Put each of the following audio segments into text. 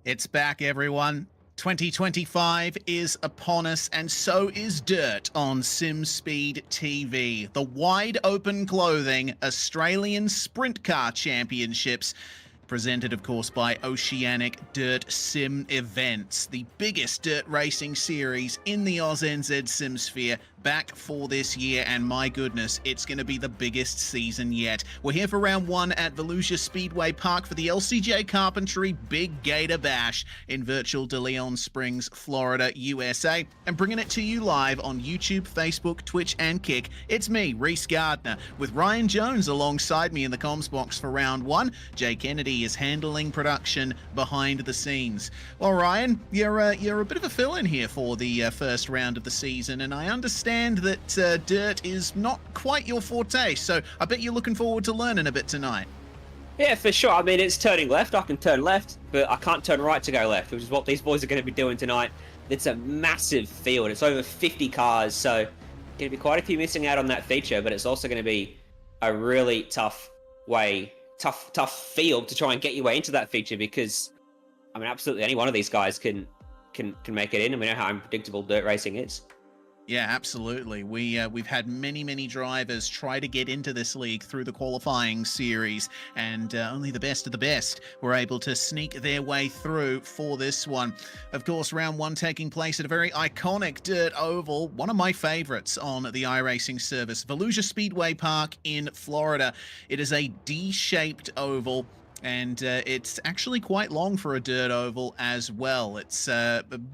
It's back, everyone. 2025 is upon us, and so is Dirt on SimSpeed TV. The wide-open clothing Australian Sprint Car Championships, presented, of course, by Oceanic Dirt Sim Events, the biggest dirt racing series in the AusNZ Simsphere, back for this year, and my goodness, it's going to be the biggest season yet. We're here for round one at Volusia Speedway Park for the LCJ Carpentry Big Gator Bash in virtual De Leon Springs, Florida, USA, and bringing it to you live on YouTube, Facebook, Twitch, and Kick. It's me, Reese Gardner, with Ryan Jones alongside me in the comms box for round one. Jay Kennedy is handling production behind the scenes. Well, Ryan, you're a bit of a fill-in here for the first round of the season, and I understand that dirt is not quite your forte, so I bet you're looking forward to learning a bit tonight. Yeah, for sure. I mean, it's turning left. I can turn left, but I can't turn right to go left, which is what these boys are going to be doing tonight. It's a massive field. It's over 50 cars, so going to be quite a few missing out on that feature, but it's also going to be a really tough field to try and get your way into that feature, because, I mean, absolutely any one of these guys can make it in, and we know how unpredictable dirt racing is. Yeah, absolutely. We've had many drivers try to get into this league through the qualifying series, and only the best of the best were able to sneak their way through for this one. Of course, round one taking place at a very iconic dirt oval, one of my favorites on the iRacing service, Volusia Speedway Park in Florida. It is a D-shaped oval, and it's actually quite long for a dirt oval as well. It's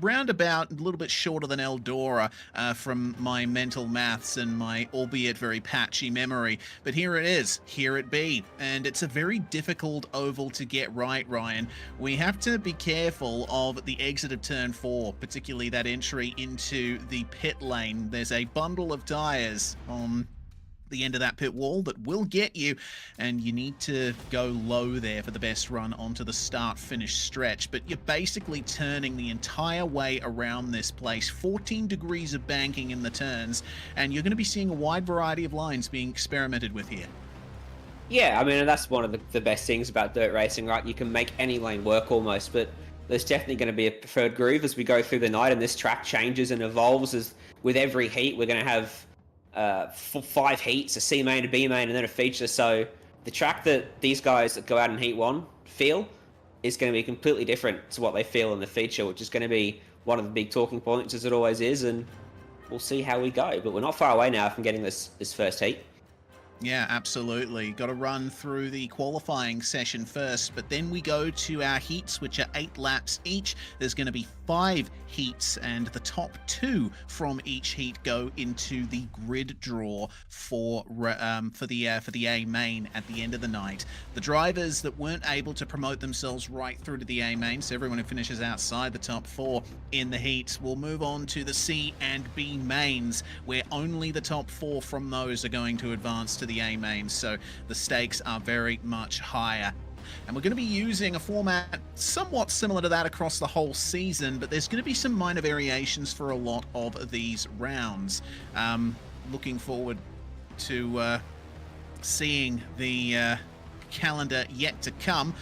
round about a little bit shorter than Eldora from my mental maths and my albeit very patchy memory. But here it is, here it be. And it's a very difficult oval to get right, Ryan. We have to be careful of the exit of turn 4, particularly that entry into the pit lane. There's a bundle of tires on the end of that pit wall that will get you, and you need to go low there for the best run onto the start-finish stretch. But you're basically turning the entire way around this place, 14 degrees of banking in the turns, and you're going to be seeing a wide variety of lines being experimented with here. Yeah, I mean, and that's one of the best things about dirt racing, right? You can make any lane work almost, but there's definitely going to be a preferred groove as we go through the night, and this track changes and evolves. As with every heat, we're going to have 5 heats, a C main, a B main, and then a feature. So the track that these guys that go out in heat 1 feel is going to be completely different to what they feel in the feature, which is going to be one of the big talking points, as it always is, and we'll see how we go. But we're not far away now from getting this first heat. Yeah, absolutely. Got to run through the qualifying session first, but then we go to our heats, which are 8 laps each. There's going to be 5 heats, and the top 2 from each heat go into the grid draw for the A main at the end of the night. The drivers that weren't able to promote themselves right through to the A main, so everyone who finishes outside the top 4 in the heats, will move on to the C and B mains, where only the top 4 from those are going to advance to the A main, so the stakes are very much higher. And we're going to be using a format somewhat similar to that across the whole season, but there's going to be some minor variations for a lot of these rounds. Looking forward to seeing the calendar yet to come.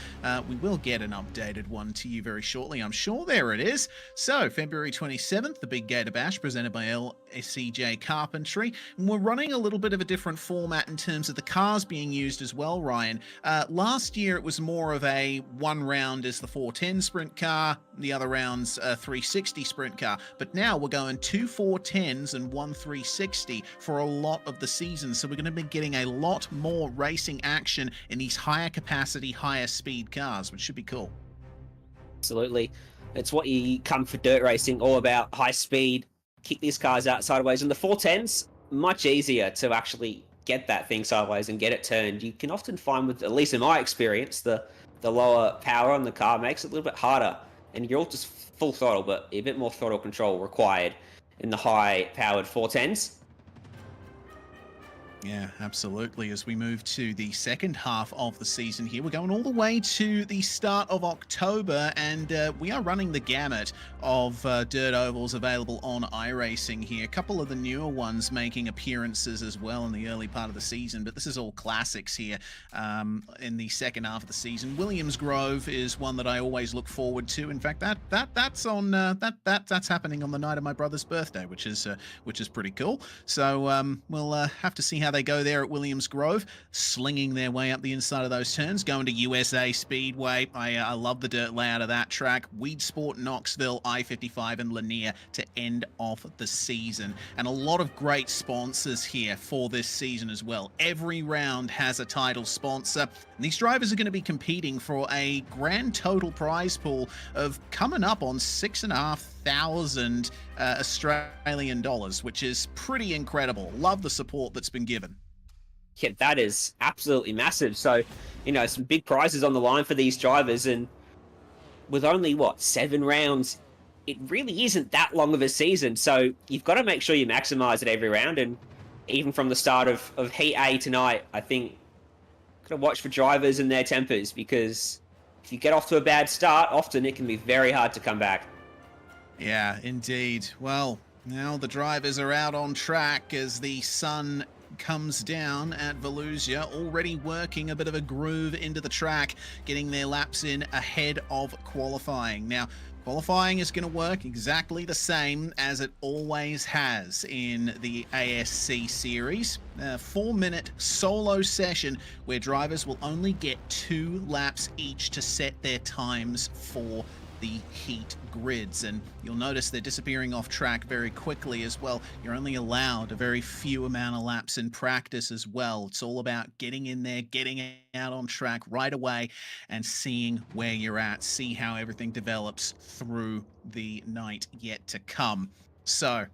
We will get an updated one to you very shortly, I'm sure. There it is. So February 27th, the Big Gator Bash presented by LCJ Carpentry, and we're running a little bit of a different format in terms of the cars being used as well, Ryan. Last year it was more of a one round is the 410 sprint car, the other round's a 360 sprint car, but now we're going 2 410s and 1 360 for a lot of the season, so we're going to be getting a lot more racing action in these higher capacity, higher speed cars, which should be cool. Absolutely. It's what you come for dirt racing, all about high speed, kick these cars out sideways. And the 410s, much easier to actually get that thing sideways and get it turned. You can often find, with, at least in my experience, the lower power on the car makes it a little bit harder. And you're all just full throttle, but a bit more throttle control required in the high powered 410s. Yeah, absolutely. As we move to the second half of the season here, we're going all the way to the start of October, and we are running the gamut of dirt ovals available on iRacing here. A couple of the newer ones making appearances as well in the early part of the season, but this is all classics here in the second half of the season. Williams Grove is one that I always look forward to. In fact, that's on that's happening on the night of my brother's birthday, which is pretty cool. So we'll have to see how they go there at Williams Grove, slinging their way up the inside of those turns, going to USA Speedway. I love the dirt layout of that track. Weed Sport, Knoxville, I-55, and Lanier to end off the season. And a lot of great sponsors here for this season as well. Every round has a title sponsor. And these drivers are going to be competing for a grand total prize pool of coming up on $6,500 Australian dollars, which is pretty incredible. Love the support that's been given. Yeah, that is absolutely massive. So, some big prizes on the line for these drivers, and with only, 7 rounds, it really isn't that long of a season. So you've got to make sure you maximize it every round. And even from the start of Heat A tonight, I think got to watch for drivers and their tempers, because if you get off to a bad start, often it can be very hard to come back. Yeah, indeed. Well, now the drivers are out on track as the sun comes down at Volusia, already working a bit of a groove into the track, getting their laps in ahead of qualifying. Now, qualifying is going to work exactly the same as it always has in the ASC series. A 4-minute solo session where drivers will only get 2 laps each to set their times for the heat grids, and you'll notice they're disappearing off track very quickly as well. You're only allowed a very few amount of laps in practice as well. It's all about getting in there, getting out on track right away, and seeing where you're at, see how everything develops through the night yet to come. So,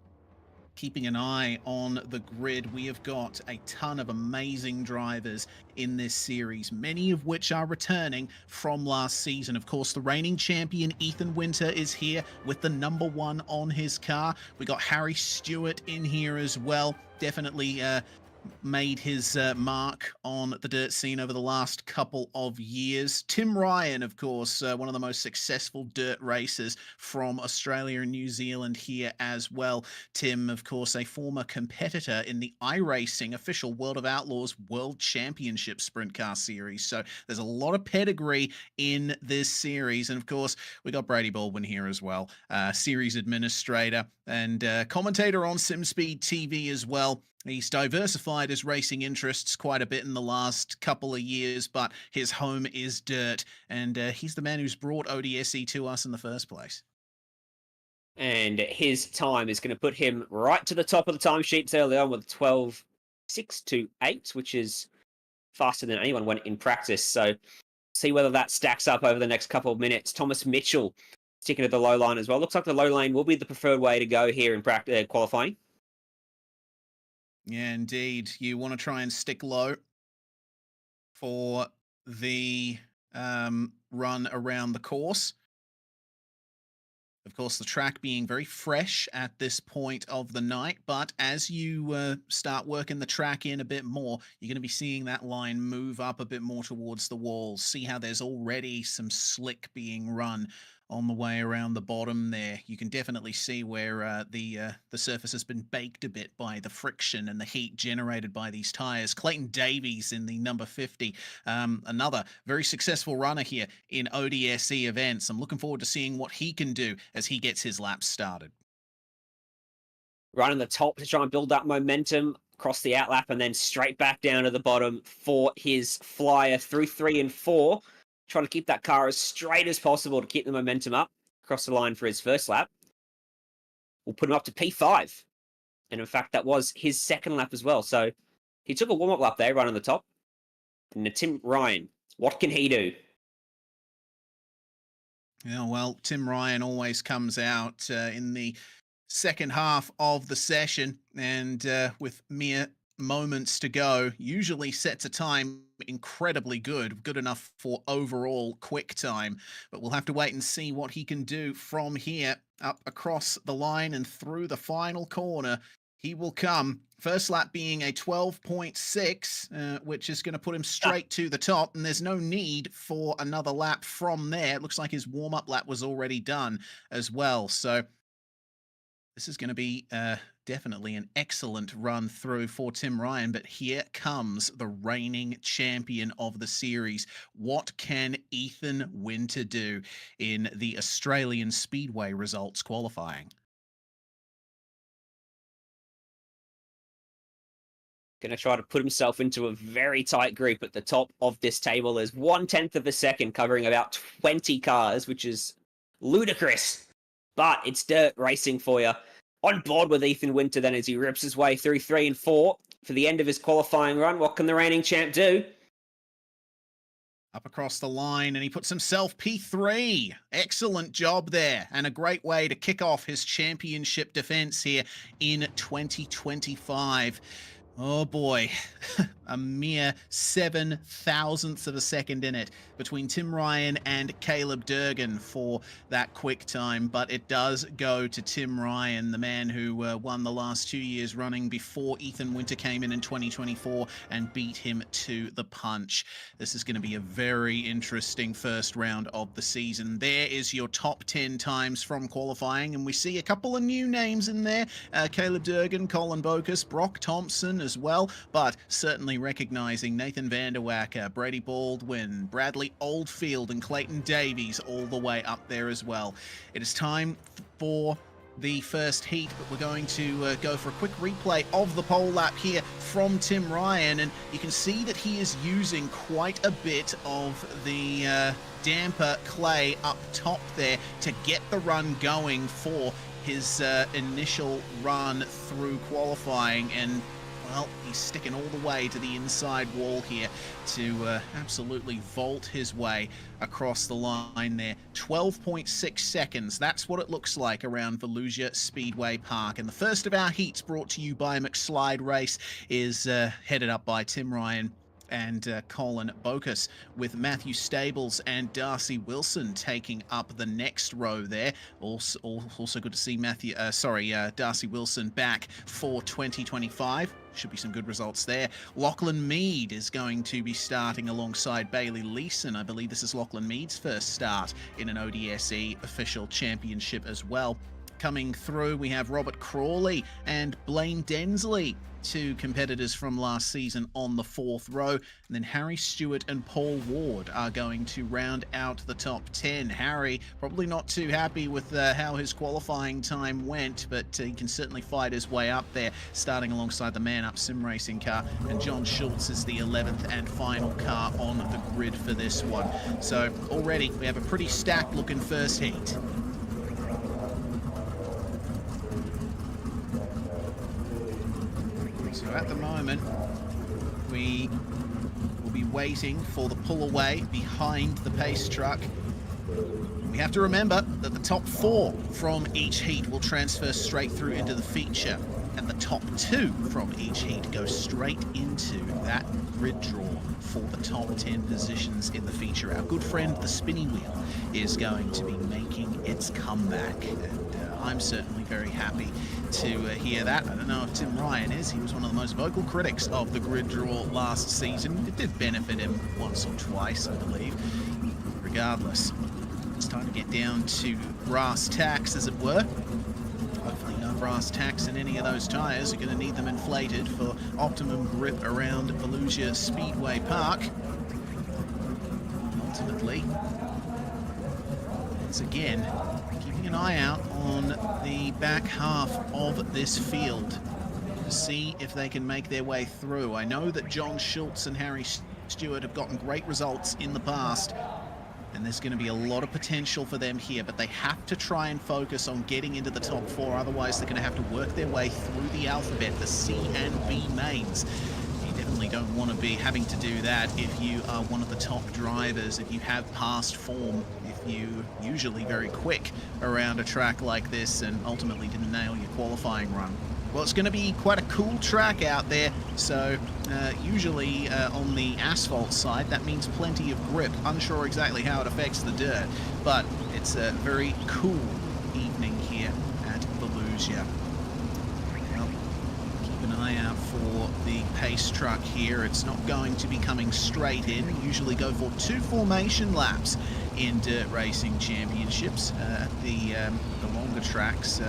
keeping an eye on the grid, we have got a ton of amazing drivers in this series, many of which are returning from last season. Of course, the reigning champion Ethan Winter is here with the #1 on his car. We got Harry Stewart in here as well. Definitely made his mark on the dirt scene over the last couple of years. Tim Ryan, of course, one of the most successful dirt racers from Australia and New Zealand here as well. Tim, of course, a former competitor in the iRacing official World of Outlaws World Championship Sprint Car Series. So there's a lot of pedigree in this series. And of course, we got Brady Baldwin here as well, series administrator and commentator on SimSpeed TV as well. He's diversified his racing interests quite a bit in the last couple of years, but his home is dirt, and he's the man who's brought ODSE to us in the first place. And his time is going to put him right to the top of the timesheets early on with 12.628, which is faster than anyone went in practice. So see whether that stacks up over the next couple of minutes. Thomas Mitchell sticking to the low line as well. Looks like the low lane will be the preferred way to go here in qualifying. Yeah, indeed. You want to try and stick low for the run around the course. Of course, the track being very fresh at this point of the night, but as you start working the track in a bit more, you're going to be seeing that line move up a bit more towards the walls. See how there's already some slick being run on the way around the bottom there. You can definitely see where the surface has been baked a bit by the friction and the heat generated by these tires. Clayton Davies in the number 50, another very successful runner here in ODSE events. I'm looking forward to seeing what he can do as he gets his laps started. Running the top to try and build that momentum across the outlap and then straight back down to the bottom for his flyer through 3 and 4. Trying to keep that car as straight as possible to keep the momentum up across the line for his first lap. We'll put him up to P5. And in fact, that was his second lap as well. So he took a warm-up lap there, right on the top. And Tim Ryan, what can he do? Yeah, well, Tim Ryan always comes out in the second half of the session and with mere moments to go, usually sets a time incredibly good enough for overall quick time. But we'll have to wait and see what he can do from here up across the line and through the final corner He will come. First lap being a 12.6, which is going to put him straight to the top, and there's no need for another lap from there. It looks like his warm-up lap was already done as well, so this is going to be definitely an excellent run through for Tim Ryan, but here comes the reigning champion of the series. What can Ethan Winter do in the Australian Speedway results qualifying? Going to try to put himself into a very tight group at the top of this table. There's 1/10 of a second covering about 20 cars, which is ludicrous. But it's dirt racing for you. On board with Ethan Winter then as he rips his way through 3 and 4 for the end of his qualifying run. What can the reigning champ do? Up across the line, and he puts himself P3. Excellent job there, and a great way to kick off his championship defense here in 2025. Oh boy, a mere 7/1000th of a second in it between Tim Ryan and Caleb Durgan for that quick time, but it does go to Tim Ryan, the man who won the last 2 years running before Ethan Winter came in 2024 and beat him to the punch. This is going to be a very interesting first round of the season. There is your top 10 times from qualifying, and we see a couple of new names in there. Caleb Durgan, Colin Bocus, Brock Thompson as well, but certainly recognizing Nathan Vanderwacker, Brady Baldwin, Bradley Oldfield, and Clayton Davies all the way up there as well. It is time for the first heat, but we're going to go for a quick replay of the pole lap here from Tim Ryan, and you can see that he is using quite a bit of the damper clay up top there to get the run going for his initial run through qualifying, and well, he's sticking all the way to the inside wall here to absolutely vault his way across the line there. 12.6 seconds. That's what it looks like around Volusia Speedway Park. And the first of our heats, brought to you by McSlide Race, is headed up by Tim Ryan and Colin Bocus, with Matthew Stables and Darcy Wilson taking up the next row there. Also good to see Darcy Wilson back for 2025. Should be some good results there. Lachlan Mead is going to be starting alongside Bailey Leeson. I believe this is Lachlan Mead's first start in an ODSE official championship as well. Coming through, we have Robert Crawley and Blaine Densley, two competitors from last season on the 4th row. And then Harry Stewart and Paul Ward are going to round out the top 10. Harry probably not too happy with how his qualifying time went, but he can certainly fight his way up there, starting alongside the man-up sim racing car. And John Schultz is the 11th and final car on the grid for this one. So already we have a pretty stacked looking first heat. So at the moment, we will be waiting for the pull away behind the pace truck. We have to remember that the top 4 from each heat will transfer straight through into the feature, and the top 2 from each heat go straight into that grid draw for the top 10 positions in the feature. Our good friend, the spinny wheel, is going to be making its comeback, and I'm certainly very happy to hear that. I don't know if Tim Ryan is. He was one of the most vocal critics of the grid draw last season. It did benefit him once or twice, I believe. Regardless, it's time to get down to brass tacks, as it were. Hopefully no brass tacks in any of those tyres. You're going to need them inflated for optimum grip around Volusia Speedway Park. Ultimately, once again, keeping an eye out on the back half of this field to see if they can make their way through. I know that John Schultz and Harry Stewart have gotten great results in the past, and there's going to be a lot of potential for them here, but they have to try and focus on getting into the top 4, otherwise they're going to have to work their way through the alphabet, the C and B mains. You definitely don't want to be having to do that if you are one of the top drivers, if you have past form, if you usually very quick around a track like this and ultimately didn't nail your qualifying run. Well, it's going to be quite a cool track out there, so usually on the asphalt side, that means plenty of grip. Unsure exactly how it affects the dirt, but it's a very cool evening here at Volusia. Well, eye out for the pace truck here. It's not going to be coming straight in. We usually go for 2 formation laps in dirt racing championships. At the longer tracks,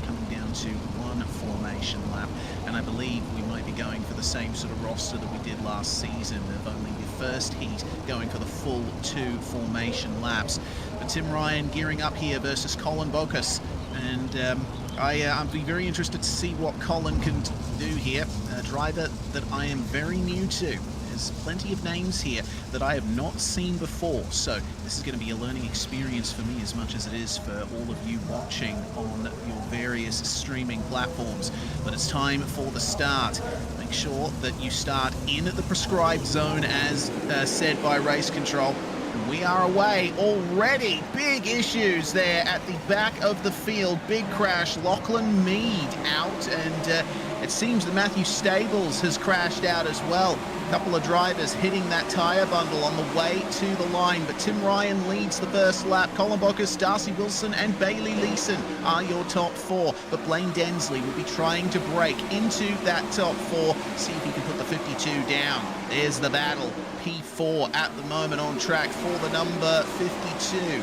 coming down to 1 formation lap. And I believe we might be going for the same sort of roster that we did last season, of only the first heat going for the full 2 formation laps. But Tim Ryan gearing up here versus Colin Bocas. And I'd be very interested to see what Colin can do here. A driver that I am very new to. There's plenty of names here that I have not seen before, so this is going to be a learning experience for me as much as it is for all of you watching on your various streaming platforms. But it's time for the start. Make sure that you start in the prescribed zone as said by Race Control. And we are away already. Big issues there at the back of the field. Big crash. Lachlan Mead out, and it seems that Matthew Stables has crashed out as well. A couple of drivers hitting that tyre bundle on the way to the line, but Tim Ryan leads the first lap. Colin Bocas, Darcy Wilson and Bailey Leeson are your top 4, but Blaine Densley will be trying to break into that top 4, see if he can put the 52 down. There's the battle. P4 at the moment on track for the number 52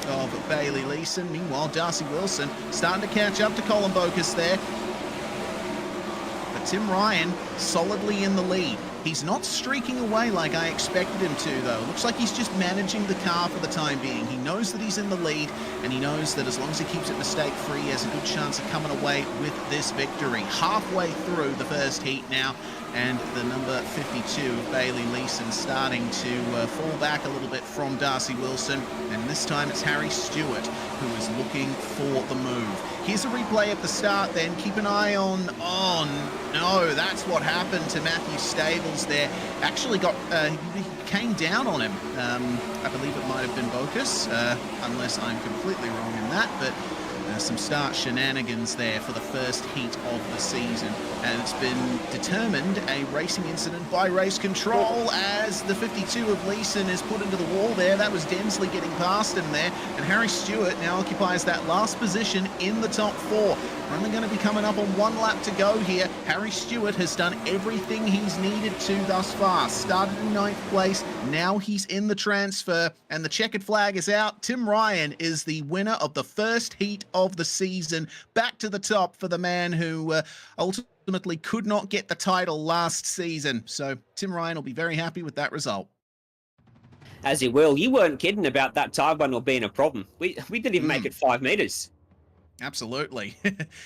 of Bailey Leeson. Meanwhile, Darcy Wilson starting to catch up to Colin Bocas there. But Tim Ryan solidly in the lead. He's not streaking away like I expected him to, though. Looks like he's just managing the car for the time being. He knows that he's in the lead, and he knows that as long as he keeps it mistake-free, he has a good chance of coming away with this victory. Halfway through the first heat now, and the number 52 of Bailey Leeson starting to fall back a little bit from Darcy Wilson, and this time it's Harry Stewart who is looking for the move. Here's a replay of the start then. Keep an eye on... Oh, no, that's what happened to Matthew Stables there. Actually got... he came down on him. I believe it might have been Bocas, unless I'm completely wrong in that, but... some start shenanigans there for the first heat of the season, and it's been determined a racing incident by Race Control as the 52 of Leeson is put into the wall there. That was Densley getting past him there, and Harry Stewart now occupies that last position in the top 4. We're only going to be coming up on 1 lap to go here. Harry Stewart has done everything he's needed to thus far. Started in 9th place, now he's in the transfer, and the checkered flag is out. Tim Ryan is the winner of the first heat of the season. Back to the top for the man who ultimately could not get the title last season. So Tim Ryan will be very happy with that result. As he will. You weren't kidding about that tire bundle being a problem. We didn't even make it 5 meters. Absolutely.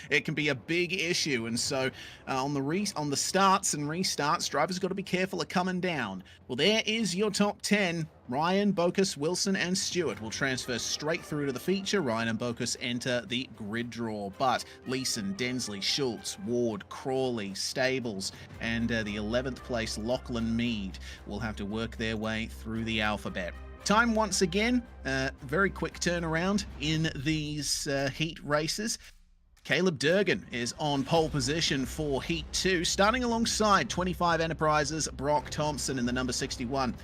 It can be a big issue, and so on the starts and restarts, drivers got to be careful of coming down. Well, there is your top 10. Ryan, Bocas, Wilson and Stewart will transfer straight through to the feature. Ryan and Bocas enter the grid draw, but Leeson, Densley, Schultz, Ward, Crawley, Stables and the 11th place Lachlan Mead will have to work their way through the alphabet. Time once again, very quick turnaround in these heat races. Caleb Durgan is on pole position for Heat 2, starting alongside 25 Enterprises, Brock Thompson in the number 61.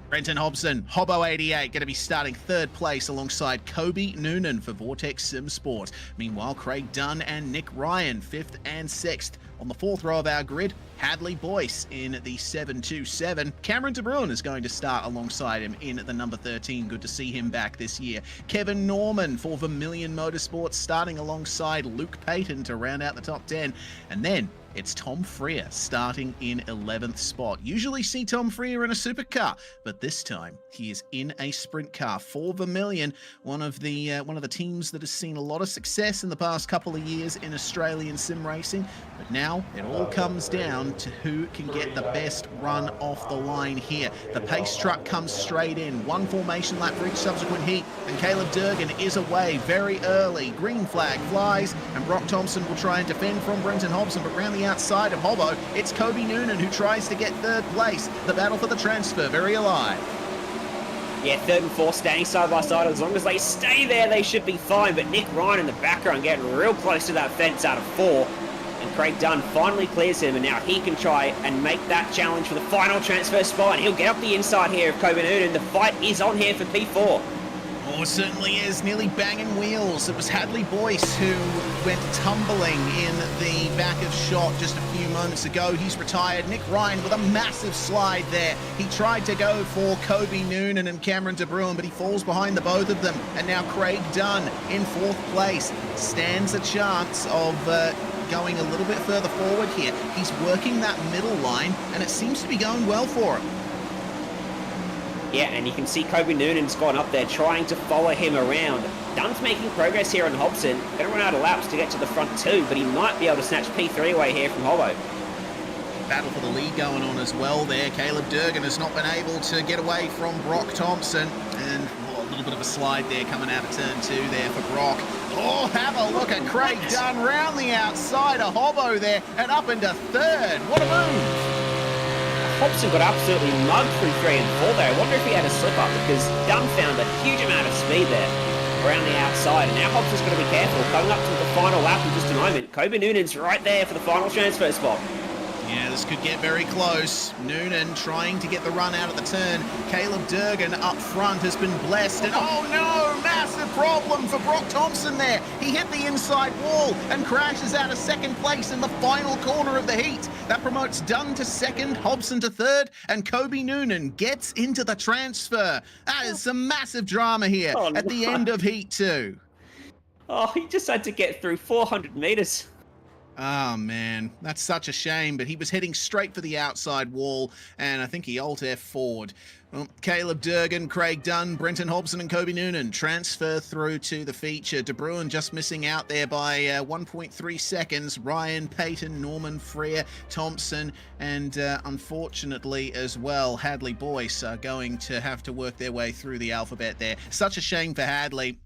Brenton Hobson, Hobbo 88, going to be starting 3rd place alongside Kobe Noonan for Vortex Sim Sport. Meanwhile, Craig Dunn and Nick Ryan, 5th and 6th. On the 4th row of our grid, Hadley Boyce in the 727. Cameron De Bruin is going to start alongside him in the number 13. Good to see him back this year. Kevin Norman for Vermilion Motorsports starting alongside Luke Payton to round out the top 10. And then it's Tom Freer starting in 11th spot. Usually see Tom Freer in a supercar, but this time he is in a sprint car for Vermilion, one of the teams that has seen a lot of success in the past couple of years in Australian sim racing. But now it all comes down to who can get the best run off the line here. The pace truck comes straight in, 1 formation lap for each subsequent heat, and Caleb Durgan is away very early. Green flag flies, and Brock Thompson will try and defend from Brenton Hobson, but round the outside of Hobbo, it's Kobe Noonan who tries to get 3rd place. The battle for the transfer very alive. Yeah, 3rd and 4th standing side by side. As long as they stay there, they should be fine. But Nick Ryan in the background getting real close to that fence out of 4. And Craig Dunn finally clears him, and now he can try and make that challenge for the final transfer spot. And he'll get up the inside here of Kobe Noonan. The fight is on here for P4. Oh, it certainly is. Nearly banging wheels. It was Hadley Boyce who went tumbling in the back of shot just a few moments ago. He's retired. Nick Ryan with a massive slide there. He tried to go for Kobe Noonan and Cameron De Bruin, but he falls behind the both of them. And now Craig Dunn in 4th place stands a chance of going a little bit further forward here. He's working that middle line, and it seems to be going well for him. Yeah, and you can see Kobe Noonan's gone up there trying to follow him around. Dunn's making progress here on Hobson. Going to run out of laps to get to the front 2, but he might be able to snatch P3 away here from Hobbo. Battle for the lead going on as well there. Caleb Durgan has not been able to get away from Brock Thompson. And a little bit of a slide there coming out of turn 2 there for Brock. Oh, have a look at Craig Dunn round the outside of Hobbo there and up into 3rd. What a move! Hobson got absolutely mugged through 3 and 4 there. I wonder if he had a slip up because Dunn found a huge amount of speed there around the outside. And now Hobson's got to be careful. Coming up to the final lap in just a moment. Kobe Noonan's right there for the final transfer spot. Yeah, this could get very close. Noonan trying to get the run out of the turn. Caleb Durgan up front has been blessed. And oh no, massive problem for Brock Thompson there. He hit the inside wall and crashes out of 2nd place in the final corner of the heat. That promotes Dunn to 2nd, Hobson to 3rd, and Kobe Noonan gets into the transfer. That is some massive drama here at the end of Heat 2. Oh, he just had to get through 400 meters. Oh, man, that's such a shame, but he was heading straight for the outside wall, and I think he alt-F forward. Well, Caleb Durgan, Craig Dunn, Brenton Hobson and Kobe Noonan transfer through to the feature. De Bruin just missing out there by 1.3 seconds. Ryan, Payton, Norman, Freer, Thompson, and unfortunately as well, Hadley Boyce are going to have to work their way through the alphabet there. Such a shame for Hadley,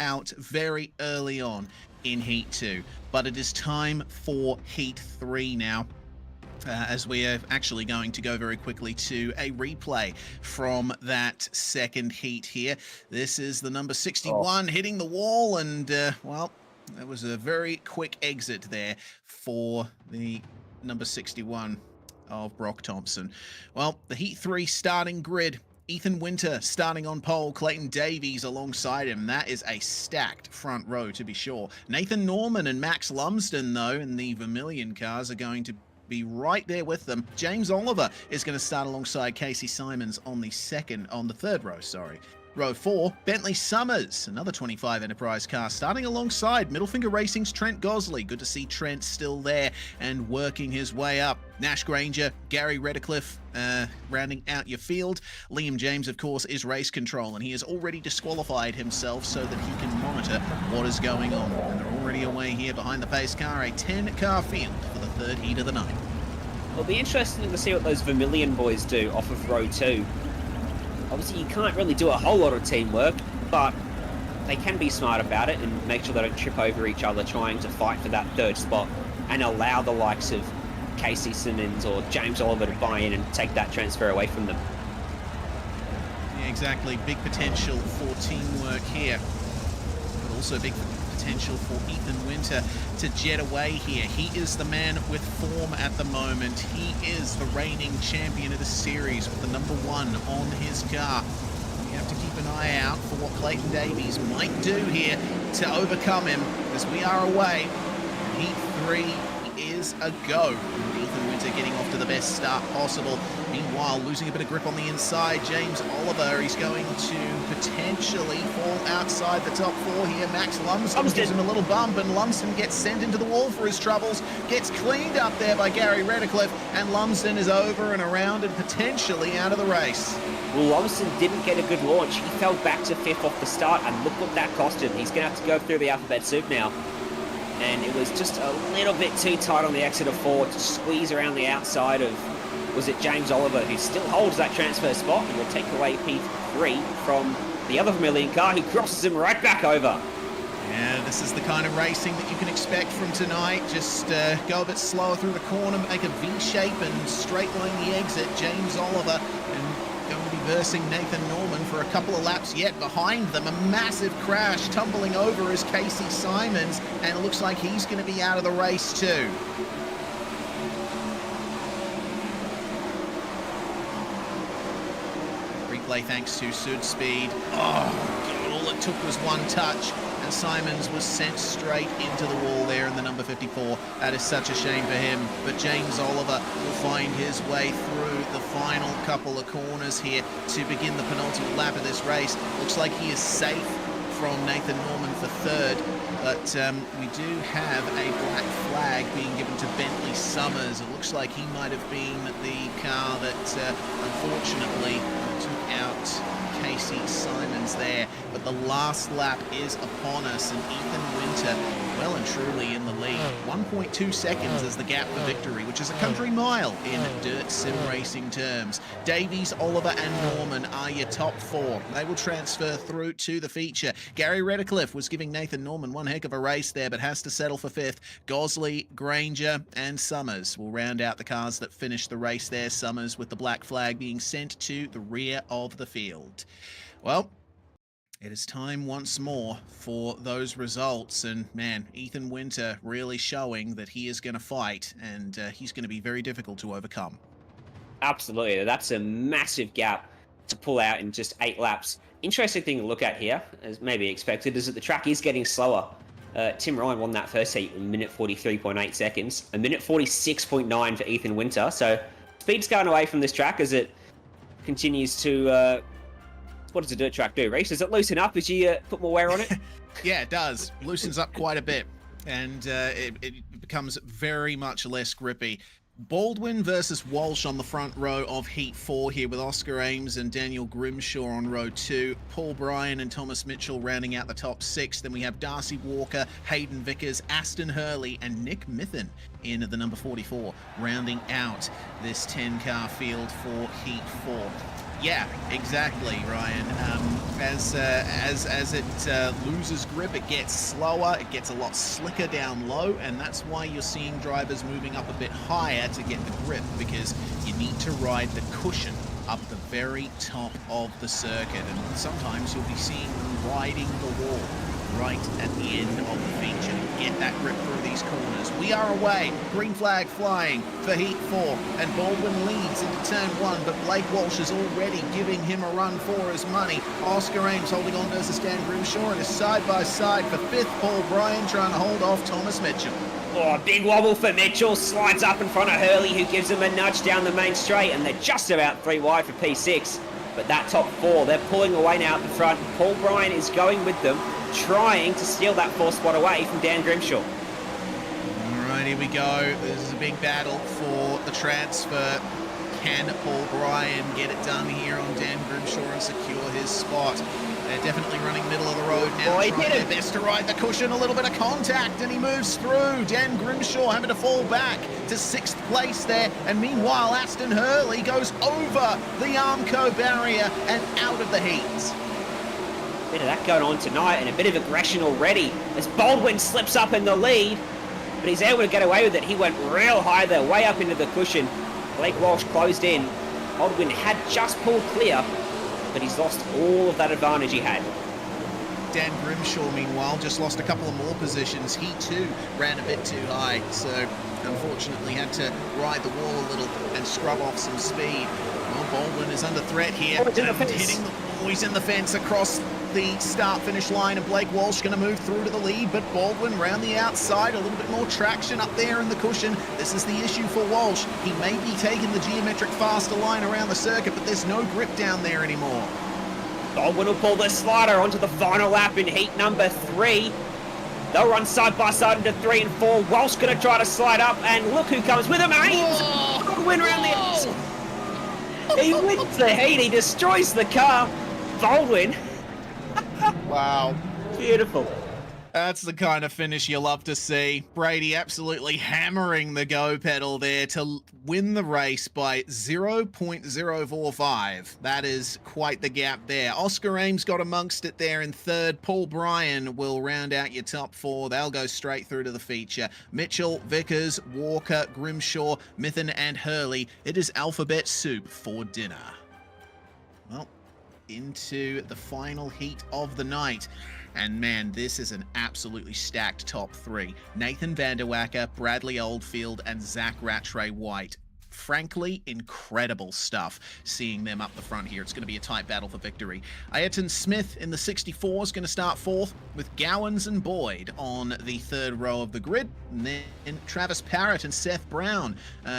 out very early on in Heat 2. But it is time for Heat 3 now. As we are actually going to go very quickly to a replay from that 2nd heat here. This is the number 61 hitting the wall, and well, that was a very quick exit there for the number 61 of Brock Thompson. Well, the Heat 3 starting grid. Ethan Winter starting on pole, Clayton Davies alongside him. That is a stacked front row, to be sure. Nathan Norman and Max Lumsden, though, in the Vermilion cars are going to be right there with them. James Oliver is going to start alongside Casey Simons on the 3rd row, sorry. Row 4, Bentley Summers, another 25 Enterprise car, starting alongside Middlefinger Racing's Trent Gosley. Good to see Trent still there and working his way up. Nash Granger, Gary Redcliffe rounding out your field. Liam James, of course, is race control, and he has already disqualified himself so that he can monitor what is going on. And they're already away here behind the pace car, a 10-car field for the 3rd heat of the night. It'll be interesting to see what those Vermilion boys do off of row 2. Obviously, you can't really do a whole lot of teamwork, but they can be smart about it and make sure they don't trip over each other trying to fight for that 3rd spot and allow the likes of Casey Simmons or James Oliver to buy in and take that transfer away from them. Yeah, exactly. Big potential for teamwork here, but also big potential for Ethan Winter to jet away here. He is the man with form at the moment. He is the reigning champion of the series with the number 1 on his car. You have to keep an eye out for what Clayton Davies might do here to overcome him, as we are away. Heat 3 is a go. Ethan Winter getting off to the best start possible. Meanwhile, losing a bit of grip on the inside, James Oliver, he's going to potentially fall outside the top 4 here. Max Lumsden gives him a little bump, and Lumsden gets sent into the wall for his troubles, gets cleaned up there by Gary Redcliffe, and Lumsden is over and around and potentially out of the race. Well, Lumsden didn't get a good launch. He fell back to 5th off the start, and look what that cost him. He's going to have to go through the alphabet soup now. And it was just a little bit too tight on the exit of 4 to squeeze around the outside of, was it James Oliver, who still holds that transfer spot and will take away P3 from the other Vermilion car, who crosses him right back over. Yeah, this is the kind of racing that you can expect from tonight. Just go a bit slower through the corner, make a V shape and straight line the exit. James Oliver and going to be versing Nathan Norman for a couple of laps yet. Behind them, a massive crash, tumbling over is Casey Simons, and it looks like he's going to be out of the race too. Replay thanks to Sud Speed. Oh, God, it took was one touch, and Simons was sent straight into the wall there in the number 54. That is such a shame for him, but James Oliver will find his way through the final couple of corners here to begin the penultimate lap of this race. Looks like he is safe from Nathan Norman for third, but we do have a black flag being given to Bentley Summers. It looks like he might have been the car that unfortunately took out Casey Simons there, but the last lap is upon us, and Ethan Winter well and truly in the lead. 1.2 seconds is the gap for victory, which is a country mile in dirt sim racing terms. Davies, Oliver and Norman are your top four. They will transfer through to the feature. Gary Redcliffe was giving Nathan Norman one heck of a race there, but has to settle for fifth. Gosley, Granger and Summers will round out the cars that finish the race there. Summers with the black flag being sent to the rear of the field. Well, it is time once more for those results, and man, Ethan Winter really showing that he is going to fight, and he's going to be very difficult to overcome. Absolutely, that's a massive gap to pull out in just 8 laps. Interesting thing to look at here, as maybe expected, is that the track is getting slower. Tim Ryan won that first heat in 1:43.8 seconds, 1:46.9 for Ethan Winter, so speed's going away from this track as it continues to... what does a dirt track do, Reece? Does it loosen up as you put more wear on it? Yeah, it does. Loosens up quite a bit, and it becomes very much less grippy. Baldwin versus Walsh on the front row of Heat 4 here, with Oscar Ames and Daniel Grimshaw on row 2. Paul Bryan and Thomas Mitchell rounding out the top 6. Then we have Darcy Walker, Hayden Vickers, Aston Hurley and Nick Mithen in the number 44, rounding out this 10-car field for Heat 4. Yeah, exactly, Ryan. As it loses grip, it gets slower, it gets a lot slicker down low, and that's why you're seeing drivers moving up a bit higher to get the grip, because you need to ride the cushion up the very top of the circuit, and sometimes you'll be seeing them riding the wall right at the end of the feature to get that grip through these corners. We are away. Green flag flying for Heat 4, and Baldwin leads into turn 1, but Blake Walsh is already giving him a run for his money. Oscar Ames holding on to Stan Grimshaw, and is side by side for 5th. Paul Bryan trying to hold off Thomas Mitchell. Oh, big wobble for Mitchell, slides up in front of Hurley, who gives him a nudge down the main straight, and they're just about 3 wide for P6. But that top 4, they're pulling away now at the front. Paul Bryan is going with them, trying to steal that 4th spot away from Dan Grimshaw. All right, here we go. This is a big battle for the transfer. Can Paul Bryan get it done here on Dan Grimshaw and secure his spot? They're definitely running middle of the road now, trying their best to ride the cushion. A little bit of contact, and he moves through. Dan Grimshaw having to fall back to 6th place there. And meanwhile, Aston Hurley goes over the Armco barrier and out of the heat. Bit of that going on tonight, and a bit of aggression already as Baldwin slips up in the lead, but he's able to get away with it. He went real high there, way up into the cushion. Blake Walsh closed in. Baldwin had just pulled clear, but he's lost all of that advantage he had. Dan Grimshaw, meanwhile, just lost a couple of more positions. He too ran a bit too high, so unfortunately had to ride the wall a little and scrub off some speed. Well, Baldwin is under threat here. He's in the fence across the start-finish line, and Blake Walsh going to move through to the lead, but Baldwin round the outside, a little bit more traction up there in the cushion. This is the issue for Walsh. He may be taking the geometric faster line around the circuit, but there's no grip down there anymore. Baldwin will pull the slider onto the final lap in heat number 3. They'll run side by side into 3 and 4. Walsh going to try to slide up, and look who comes with him. Ames! Baldwin around the outside. He wins the heat. He destroys the car. Baldwin. Wow. Beautiful. That's the kind of finish you love to see. Brady absolutely hammering the go pedal there to win the race by 0.045. That is quite the gap there. Oscar Ames got amongst it there in 3rd. Paul Bryan will round out your top 4. They'll go straight through to the feature. Mitchell, Vickers, Walker, Grimshaw, Mithen and Hurley. It is alphabet soup for dinner. Well, into the final heat of the night. And man, this is an absolutely stacked top 3. Nathan Vanderwacker, Bradley Oldfield, and Zach Rattray White. frankly, incredible stuff seeing them up the front here. It's going to be a tight battle for victory. Ayrton Smith in the 64 is going to start fourth, with Gowans and Boyd on the third row of the grid. And then Travis Parrott and Seth Brown,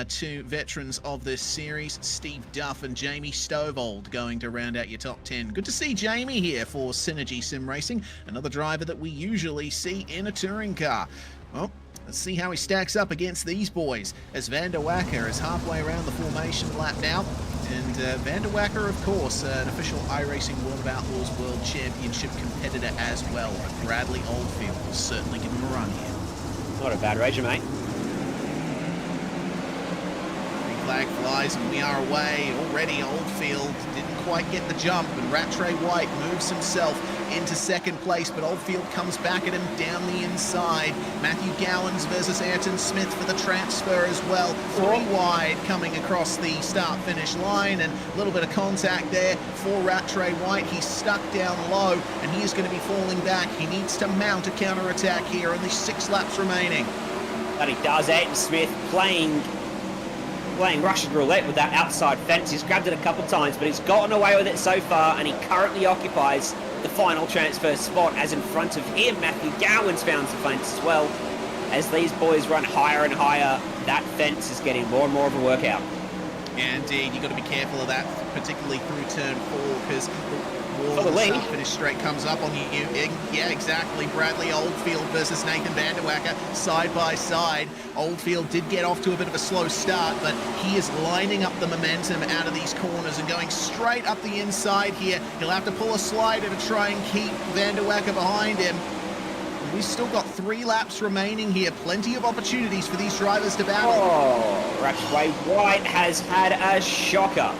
two veterans of this series. Steve Duff and Jamie Stovold going to round out your top 10. Good to see Jamie here for Synergy Sim Racing, another driver that we usually see in a touring car. Well, let's see how he stacks up against these boys, as Van der Wacker is halfway around the formation lap now. And Van der Wacker, of course, an official iRacing World of Outlaws World Championship competitor as well. But Bradley Oldfield will certainly give him a run here. Not a bad racer, mate. Green flag flies and we are away. Already Oldfield didn't quite get the jump, and Rattray White moves himself into second place, but Oldfield comes back at him down the inside. Matthew Gowans versus Ayrton Smith for the transfer as well. 3 wide coming across the start-finish line, and a little bit of contact there for Rattray White. He's stuck down low, and he is going to be falling back. He needs to mount a counter-attack here, only 6 laps remaining. But he does. Ayrton Smith playing Russian roulette with that outside fence. He's grabbed it a couple times, but he's gotten away with it so far, and he currently occupies the final transfer spot, as in front of him Matthew Gowans found the fence as well. As these boys run higher and higher, that fence is getting more and more of a workout. Yeah, indeed, you've got to be careful of that, particularly through turn 4, because the wall the lead. finish straight comes up on you. Yeah, exactly. Bradley Oldfield versus Nathan Van der Wacker, side by side. Oldfield did get off to a bit of a slow start, but he is lining up the momentum out of these corners and going straight up the inside here. He'll have to pull a slider to try and keep Van der Wacker behind him. We've still got 3 laps remaining here. Plenty of opportunities for these drivers to battle. Oh, Rattray White has had a shocker.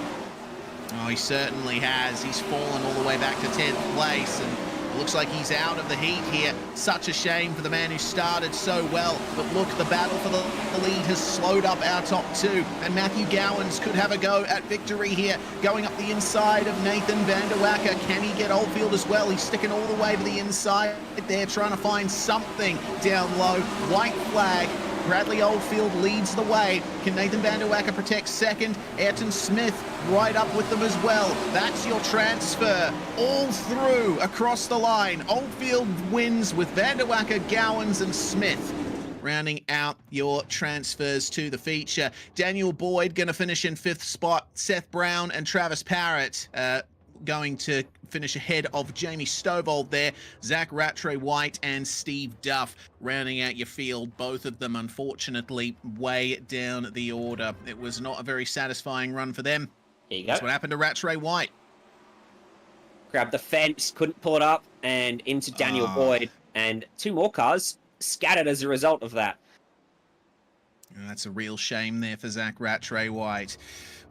Oh, he certainly has. He's fallen all the way back to 10th place, and it looks like he's out of the heat here. Such a shame for the man who started so well. But look, the battle for the lead has slowed up our top 2, and Matthew Gowans could have a go at victory here, going up the inside of Nathan Van der Wacker. Can he get Oldfield as well? He's sticking all the way to the inside there, trying to find something down low. White flag. Bradley Oldfield leads the way. Can Nathan Van der Wacker protect second? Ayrton Smith right up with them as well. That's your transfer all through across the line. Oldfield wins with Van der Wacker, Gowans and Smith rounding out your transfers to the feature. Daniel Boyd going to finish in 5th spot. Seth Brown and Travis Parrott going to finish ahead of Jamie Stovold there. Zach Rattray White and Steve Duff rounding out your field. Both of them, unfortunately, way down the order. It was not a very satisfying run for them. Here you go. That's what happened to Rattray White. Grabbed the fence, couldn't pull it up, and into Daniel Boyd. And 2 more cars scattered as a result of that. That's a real shame there for Zach Rattray White.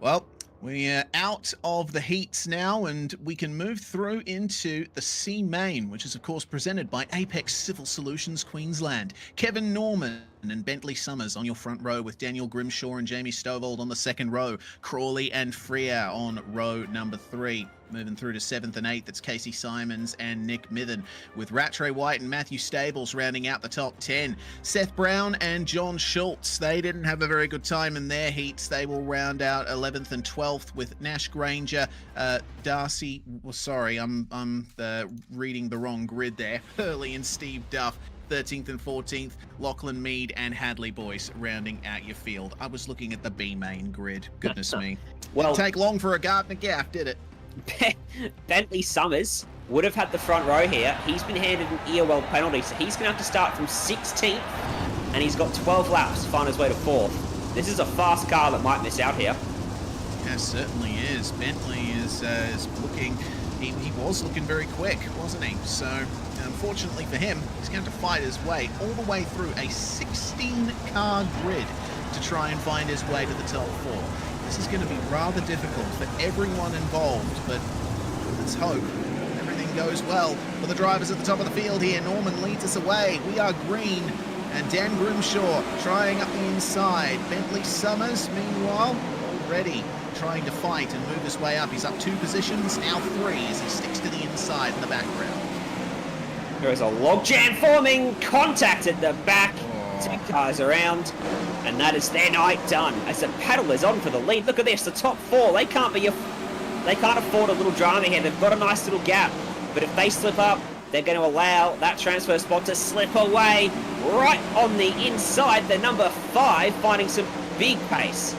Well, we're out of the heats now, and we can move through into the C Main, which is, of course, presented by Apex Civil Solutions Queensland. Kevin Norman and Bentley Summers on your front row, with Daniel Grimshaw and Jamie Stovold on the second row. Crawley and Freer on row number 3. Moving through to 7th and 8th, it's Casey Simons and Nick Mithen, with Rattray White and Matthew Stables rounding out the top 10. Seth Brown and John Schultz, they didn't have a very good time in their heats. They will round out 11th and 12th, with Nash Granger, Darcy, well, sorry, I'm reading the wrong grid there. Hurley and Steve Duff 13th and 14th, Lachlan Mead and Hadley Boyce rounding out your field. I was looking at the B main grid. Goodness me. Well, didn't take long for a Gardner Gaff, did it? Bentley Summers would have had the front row here. He's been handed an EOL penalty, so he's going to have to start from 16th, and he's got 12 laps to find his way to 4th. This is a fast car that might miss out here. Yeah, certainly is. Bentley is looking... He was looking very quick, wasn't he? So, unfortunately for him, he's going to fight his way all the way through a 16-car grid to try and find his way to the top 4. This is going to be rather difficult for everyone involved, but let's hope everything goes well for the drivers at the top of the field here. Norman leads us away. We are green, and Dan Grimshaw trying up the inside. Bentley Summers, meanwhile, already trying to fight and move his way up. He's up 2 positions, now 3, as he sticks to the inside in the background. There is a logjam forming, contact at the back. 2 cars around. And that is their night done. As the paddle is on for the lead. Look at this, the top 4. They can't afford a little drama here. They've got a nice little gap. But if they slip up, they're going to allow that transfer spot to slip away. Right on the inside, the number 5 finding some big pace.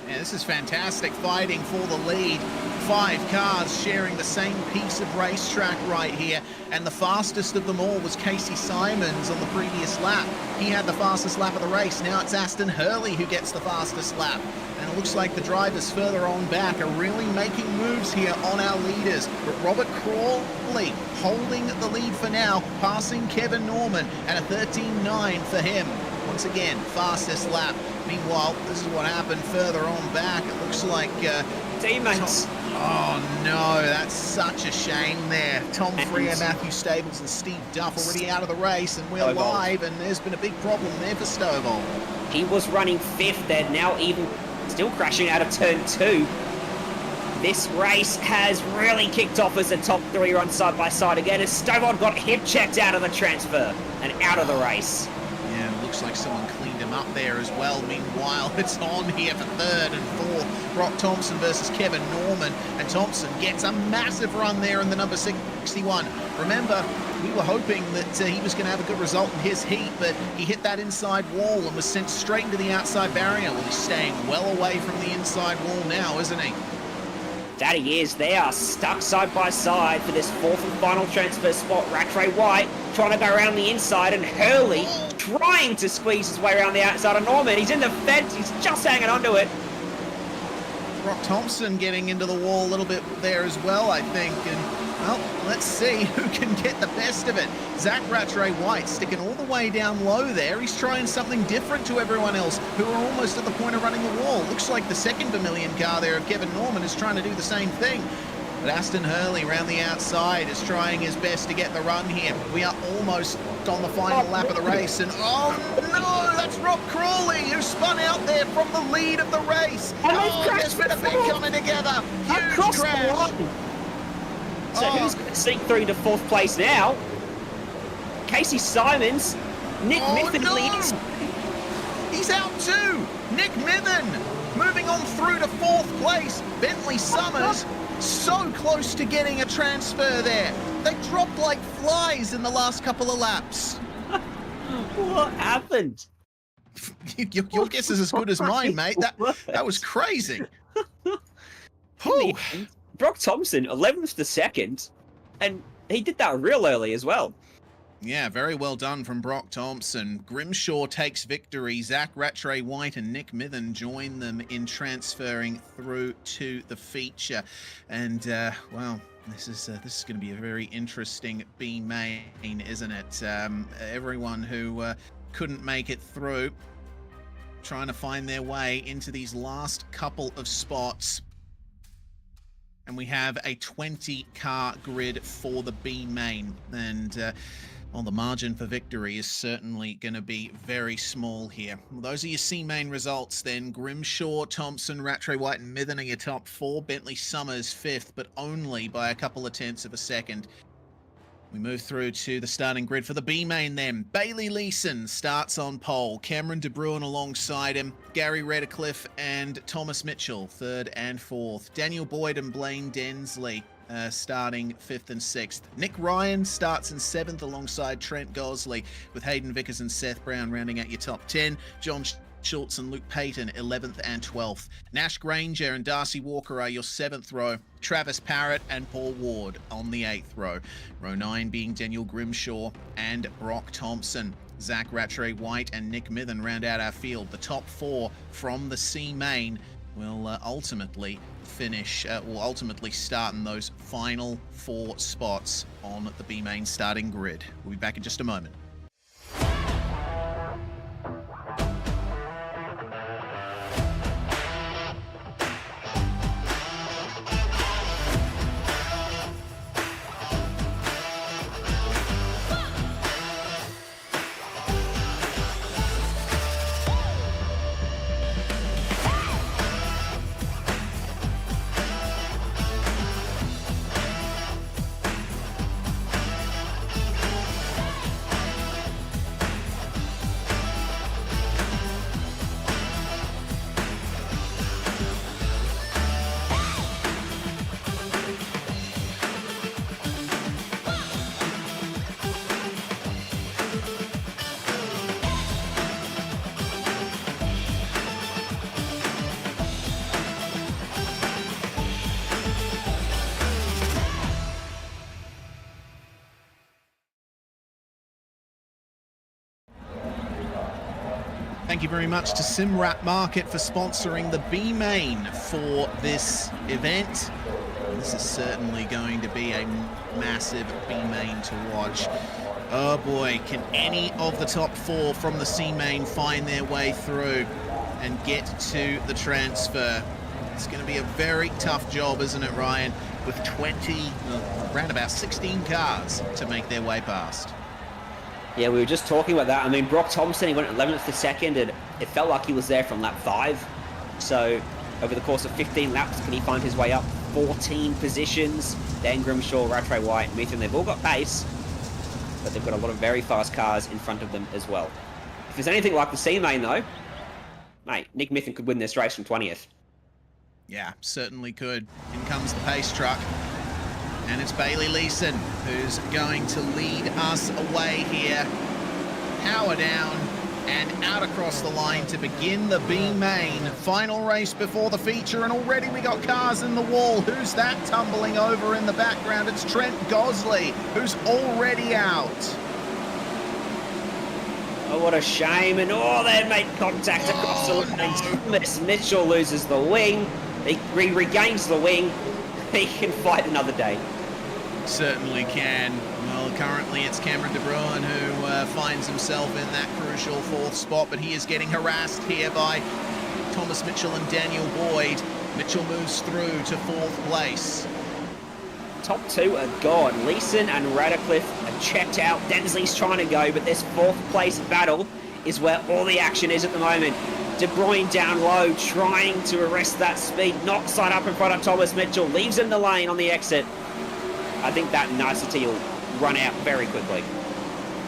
Yeah, this is fantastic fighting for the lead. 5 cars sharing the same piece of racetrack right here, and the fastest of them all was Casey Simons on the previous lap. He had the fastest lap of the race. Now it's Aston Hurley who gets the fastest lap, and it looks like the drivers further on back are really making moves here on our leaders. But Robert Crawley holding the lead for now, passing Kevin Norman, and a 13.9 for him. Once again, fastest lap. Meanwhile, this is what happened further on back. It looks like teammates. Oh no, that's such a shame there. Tom Freer, Matthew Stables and Steve Duff already out of the race, and we're live, and there's been a big problem there for Stovall. He was running 5th there, now even still crashing out of turn 2. This race has really kicked off as the top 3 run side by side again, as Stovall got hip checked out of the transfer and out of the race. Yeah, it looks like someone cleaned him up there as well. Meanwhile, it's on here for 3rd and 4th. Brock Thompson versus Kevin Norman. And Thompson gets a massive run there in the number 61. Remember, we were hoping that he was going to have a good result in his heat, but he hit that inside wall and was sent straight into the outside barrier. Well, he's staying well away from the inside wall now, isn't he? That he is. They are stuck side by side for this 4th and final transfer spot. Rattray White trying to go around the inside, and Hurley trying to squeeze his way around the outside of Norman. He's in the fence. He's just hanging onto it. Brock Thompson getting into the wall a little bit there as well, I think. And, well, let's see who can get the best of it. Zach Rattray White sticking all the way down low there. He's trying something different to everyone else who are almost at the point of running the wall. Looks like the second Vermilion car there of Kevin Norman is trying to do the same thing. But Aston Hurley around the outside is trying his best to get the run here. We are almost on the final lap of the race, and oh no, that's Rob Crawley who spun out there from the lead of the race. Oh, there's been a bit coming together. Huge crash. So who's going to sneak through to 4th place now? Casey Simons. Nick Mithen leads. He's out too. Nick Mithen moving on through to 4th place. Bentley Summers so close to getting a transfer there. They dropped like flies in the last couple of laps. What happened? Your guess is as good as mine, mate. That was crazy. Brock Thompson, 11th to 2nd, and he did that real early as well. Yeah, very well done from Brock Thompson. Grimshaw takes victory. Zach Rattray White and Nick Mithen join them in transferring through to the feature. And, well, this is going to be a very interesting B main, isn't it? Everyone who couldn't make it through, trying to find their way into these last couple of spots. And we have a 20-car grid for the B main. And, well, the margin for victory is certainly going to be very small here. Well, those are your C main results then. Grimshaw, Thompson, Rattray White and Mithen are your top 4. Bentley Summers 5th, but only by a couple of tenths of a second. We move through to the starting grid for the B main then. Bailey Leeson starts on pole. Cameron De Bruin alongside him. Gary Redcliffe and Thomas Mitchell, 3rd and 4th. Daniel Boyd and Blaine Densley starting 5th and 6th. Nick Ryan starts in 7th alongside Trent Gosley, with Hayden Vickers and Seth Brown rounding out your top 10. John Schultz and Luke Payton 11th and 12th. Nash Granger and Darcy Walker are your 7th row. Travis Parrott and Paul Ward on the 8th row. Row 9 being Daniel Grimshaw and Brock Thompson. Zach Rattray White and Nick Mithen round out our field. The top 4 from the C main will ultimately start in those final 4 spots on the B main starting grid. We'll be back in just a moment. Thank you very much to Simrap Market for sponsoring the B main for this event. This is certainly going to be a massive B main to watch. Oh boy, can any of the top 4 from the C main find their way through and get to the transfer? It's going to be a very tough job, isn't it, Ryan? With around about 16 cars to make their way past. Yeah, we were just talking about that. I mean, Brock Thompson, he went 11th to second, and it felt like he was there from lap 5. So, over the course of 15 laps, can he find his way up 14 positions? Dan Grimshaw, Rattray White, Mithen, they've all got pace, but they've got a lot of very fast cars in front of them as well. If there's anything like the C-Main, though, mate, Nick Mithen could win this race from 20th. Yeah, certainly could. In comes the pace truck. And it's Bailey Leeson who's going to lead us away here. Power down and out across the line to begin the B main. Final race before the feature, and already we got cars in the wall. Who's that tumbling over in the background? It's Trent Gosley, who's already out. Oh, what a shame. And they made contact across the line. Thomas Mitchell loses the wing. He regains the wing. He can fight another day. Certainly can. Well, currently it's Cameron De Bruin who finds himself in that crucial 4th spot, but he is getting harassed here by Thomas Mitchell and Daniel Boyd. Mitchell moves through to 4th place. Top 2 are gone. Leeson and Radcliffe are checked out. Densley's trying to go, but this 4th place battle is where all the action is at the moment. De Bruyne down low, trying to arrest that speed, not side up in front of Thomas Mitchell, leaves him the lane on the exit. I think that nicety will run out very quickly.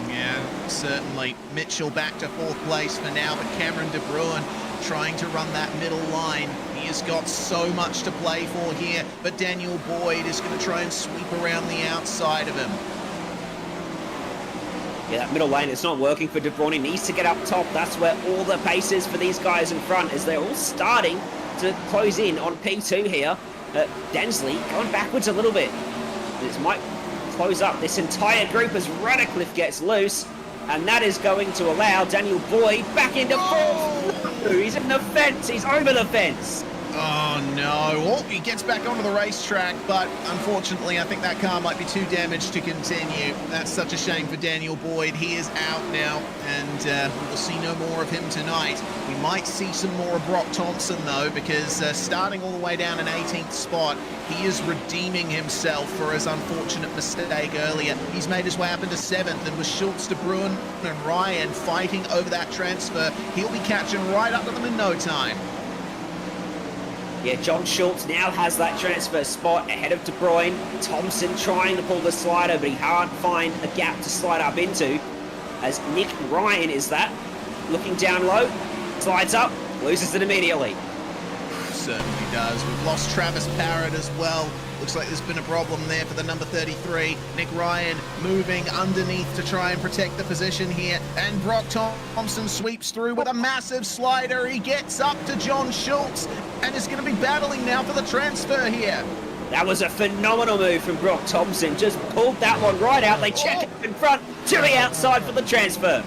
Yeah, certainly. Mitchell back to 4th place for now, but Cameron De Bruin trying to run that middle line. He has got so much to play for here, but Daniel Boyd is going to try and sweep around the outside of him. Yeah, that middle lane, it's not working for De Bruyne. He needs to get up top. That's where all the pace is for these guys in front, as they're all starting to close in on P2 here. Densley going backwards a little bit. This might close up this entire group as Radcliffe gets loose, and that is going to allow Daniel Boyd back into 4th. No, he's in the fence. He's over the fence. Oh no, well, he gets back onto the racetrack, but unfortunately I think that car might be too damaged to continue. That's such a shame for Daniel Boyd. He is out now, and we will see no more of him tonight. We might see some more of Brock Thompson though, because starting all the way down in 18th spot, he is redeeming himself for his unfortunate mistake earlier. He's made his way up into 7th, and with Schultz, De Bruin and Ryan fighting over that transfer, he'll be catching right up to them in no time. Yeah, John Schultz now has that transfer spot ahead of De Bruyne. Thompson trying to pull the slider, but he can't find a gap to slide up into, as Nick Ryan is that. Looking down low, slides up, loses it immediately. Certainly does. We've lost Travis Parrott as well. Looks like there's been a problem there for the number 33. Nick Ryan moving underneath to try and protect the position here. And Brock Thompson sweeps through with a massive slider. He gets up to John Schultz and is going to be battling now for the transfer here. That was a phenomenal move from Brock Thompson. Just pulled that one right out. They check it in front to the outside for the transfer.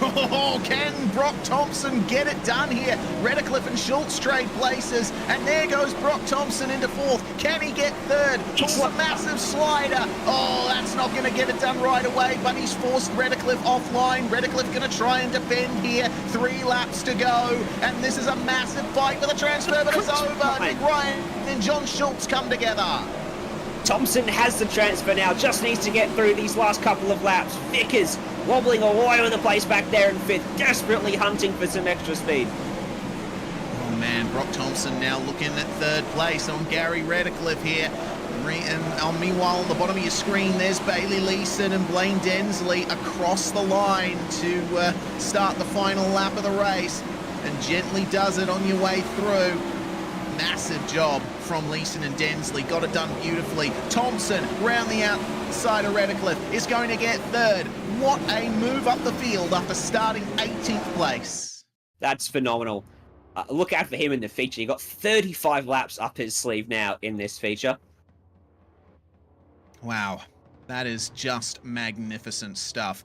Oh, can Brock Thompson get it done here? Radcliffe and Schultz trade places, and there goes Brock Thompson into 4th. Can he get 3rd? It's a massive slider. Oh, that's not going to get it done right away, but he's forced Radcliffe offline. Radcliffe going to try and defend here. 3 laps to go, and this is a massive fight for the transfer, but it's over. Nick Ryan and John Schultz come together. Thompson has the transfer now, just needs to get through these last couple of laps. Vickers wobbling all over the place back there in 5th, desperately hunting for some extra speed. Oh man, Brock Thompson now looking at 3rd place on Gary Radcliffe here. And meanwhile, on the bottom of your screen, there's Bailey Leeson and Blaine Densley across the line to start the final lap of the race. And gently does it on your way through. Massive job from Leeson and Densley. Got it done beautifully. Thompson round the outside of Radcliffe is going to get 3rd. What a move up the field after starting 18th place. That's phenomenal. Look out for him in the feature. He got 35 laps up his sleeve now in this feature. Wow, that is just magnificent stuff.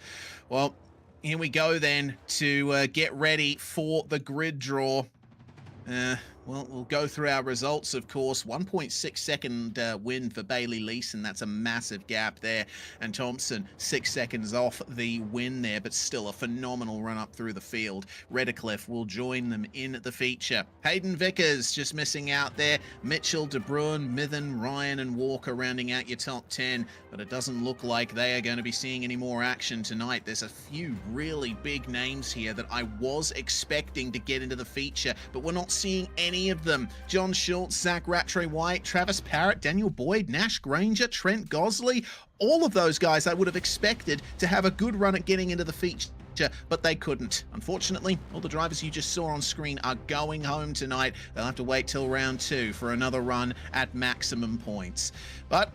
Well, here we go then to get ready for the grid draw. Well, we'll go through our results, of course. 1.6 second win for Bailey Leeson. That's a massive gap there. And Thompson, 6 seconds off the win there, but still a phenomenal run up through the field. Redcliffe will join them in the feature. Hayden Vickers just missing out there. Mitchell, De Bruin, Mithen, Ryan, and Walker rounding out your top 10. But it doesn't look like they are going to be seeing any more action tonight. There's a few really big names here that I was expecting to get into the feature, but we're not seeing any of them. John Schultz, Zach Rattray-White, Travis Parrott, Daniel Boyd, Nash Granger, Trent Gosley, all of those guys I would have expected to have a good run at getting into the feature, but they couldn't. Unfortunately, all the drivers you just saw on screen are going home tonight. They'll have to wait till round 2 for another run at maximum points. But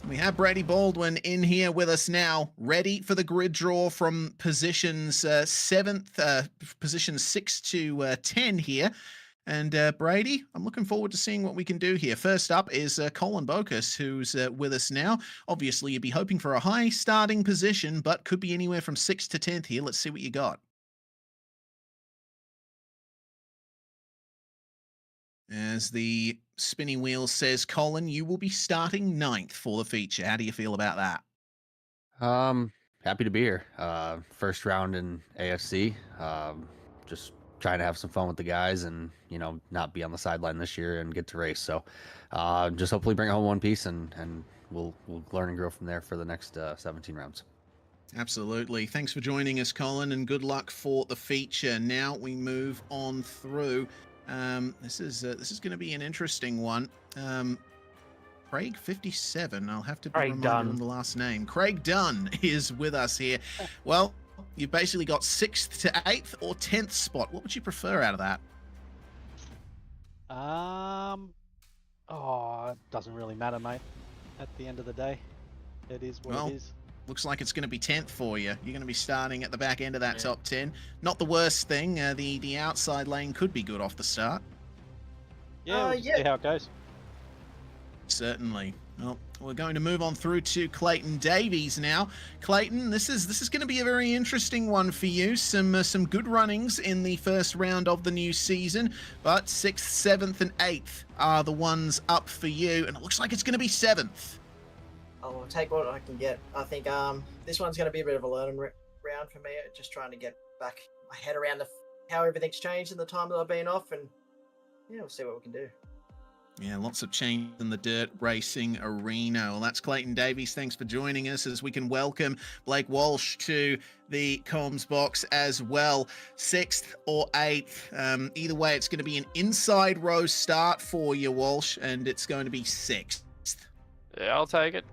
we have Brady Baldwin in here with us now, ready for the grid draw from positions 6 to 10 here. And Brady, I'm looking forward to seeing what we can do here. First up is Colin Bocus, who's with us now. Obviously, you'd be hoping for a high starting position, but could be anywhere from 6th to 10th here. Let's see what you got. As the spinning wheel says, Colin, you will be starting 9th for the feature. How do you feel about that? Happy to be here. First round in ASC. Just trying to have some fun with the guys and, not be on the sideline this year and get to race. So just hopefully bring home one piece and we'll learn and grow from there for the next 17 rounds. Absolutely. Thanks for joining us, Colin, and good luck for the feature. Now we move on through. This is going to be an interesting one. Craig 57. I'll have to be reminded on the last name. Craig Dunn is with us here. Well, you've basically got 6th to 8th or 10th spot. What would you prefer out of that? It doesn't really matter, mate. At the end of the day, it is what it is. Looks like it's going to be 10th for you. You're going to be starting at the back end of that top 10. Not the worst thing. The outside lane could be good off the start. Yeah, we'll see how it goes. Certainly. Well, we're going to move on through to Clayton Davies now. Clayton, this is going to be a very interesting one for you. Some good runnings in the first round of the new season, but 6th, 7th, and 8th are the ones up for you, and it looks like it's going to be 7th. I'll take what I can get. I think this one's going to be a bit of a learning round for me. Just trying to get back my head around how everything's changed in the time that I've been off, and we'll see what we can do. Yeah, lots of change in the dirt racing arena. Well, that's Clayton Davies. Thanks for joining us as we can welcome Blake Walsh to the comms box as well. 6th or 8th. Either way, it's going to be an inside row start for you, Walsh, and it's going to be 6th. Yeah, I'll take it.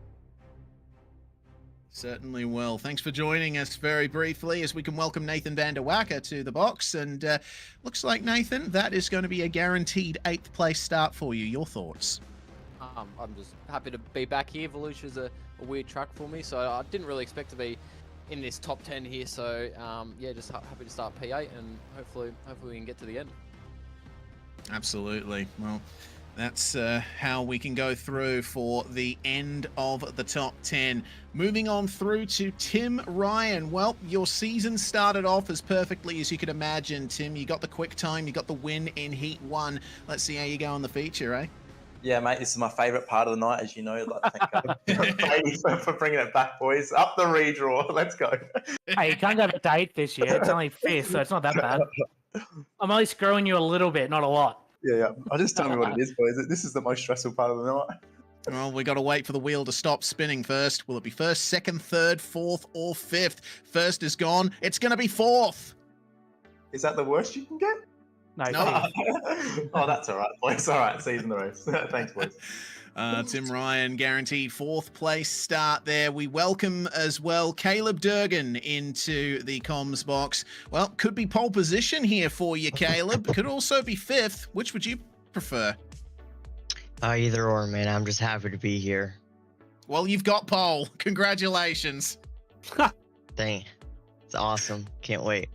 Certainly will. Thanks for joining us very briefly as we can welcome Nathan van der Wacker to the box. And looks like, Nathan, that is going to be a guaranteed 8th place start for you. Your thoughts? I'm just happy to be back here. Volusia's a weird track for me, so I didn't really expect to be in this top 10 here. So, just happy to start P8 and hopefully we can get to the end. Absolutely. Well, that's how we can go through for the end of the top 10. Moving on through to Tim Ryan. Well, your season started off as perfectly as you could imagine, Tim. You got the quick time, you got the win in Heat 1. Let's see how you go on the feature, eh? Yeah, mate, this is my favourite part of the night, as you know. Thank Brady for bringing it back, boys. Up the redraw. Let's go. Hey, you can't go back to 8th this year. It's only 5th, so it's not that bad. I'm only screwing you a little bit, not a lot. Yeah. I'll just tell me what it is, boys. This is the most stressful part of the night. Well, we got to wait for the wheel to stop spinning first. Will it be 1st, 2nd, 3rd, 4th, or 5th? 1st is gone. It's going to be 4th. Is that the worst you can get? No. Oh, that's all right, boys. All right, season the race. Thanks, boys. Tim Ryan, guaranteed 4th place start there. We welcome as well Caleb Durgan into the comms box. Well, could be pole position here for you, Caleb. Could also be 5th. Which would you prefer? Either or, man. I'm just happy to be here. Well, you've got pole. Congratulations. Dang. It's awesome. Can't wait.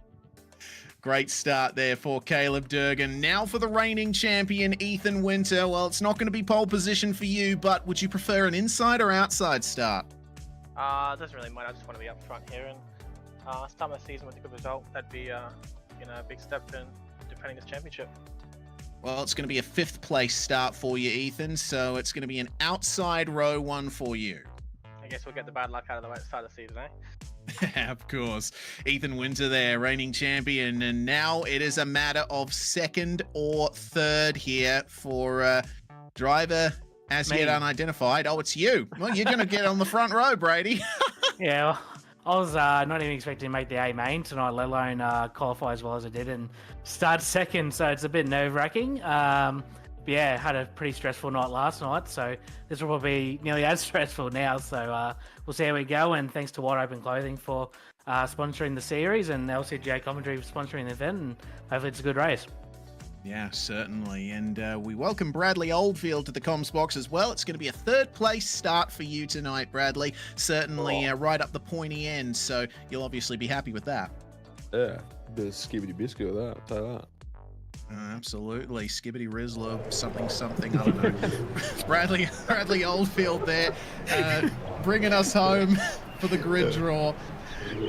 Great start there for Caleb Durgan. Now for the reigning champion, Ethan Winter. Well, it's not going to be pole position for you, but would you prefer an inside or outside start? It doesn't really matter. I just want to be up front here and start my season with a good result. That'd be a big step in defending this championship. Well, it's going to be a 5th place start for you, Ethan, so it's going to be an outside row one for you. I guess we'll get the bad luck out of the way at the start of the season, eh? Of course. Ethan Winter there, reigning champion, and now it is a matter of 2nd or 3rd here for driver as yet unidentified. Oh, it's you. Well, you're going to get on the front row, Brady. Yeah, well, I was not even expecting to make the A main tonight, let alone qualify as well as I did and start 2nd, so it's a bit nerve-wracking. But yeah, had a pretty stressful night last night, so this will probably be nearly as stressful now. So we'll see how we go, and thanks to Wide Open Clothing for sponsoring the series and LCJ Carpentry for sponsoring the event, and hopefully it's a good race. Yeah, certainly. And we welcome Bradley Oldfield to the comms box as well. It's going to be a 3rd place start for you tonight, Bradley. Certainly right up the pointy end, so you'll obviously be happy with that. Yeah, bit of skibbity biscuit with that, I'll tell you that. Absolutely. Skibbity Rizzler, something, I don't know. Bradley Oldfield there, bringing us home for the grid draw.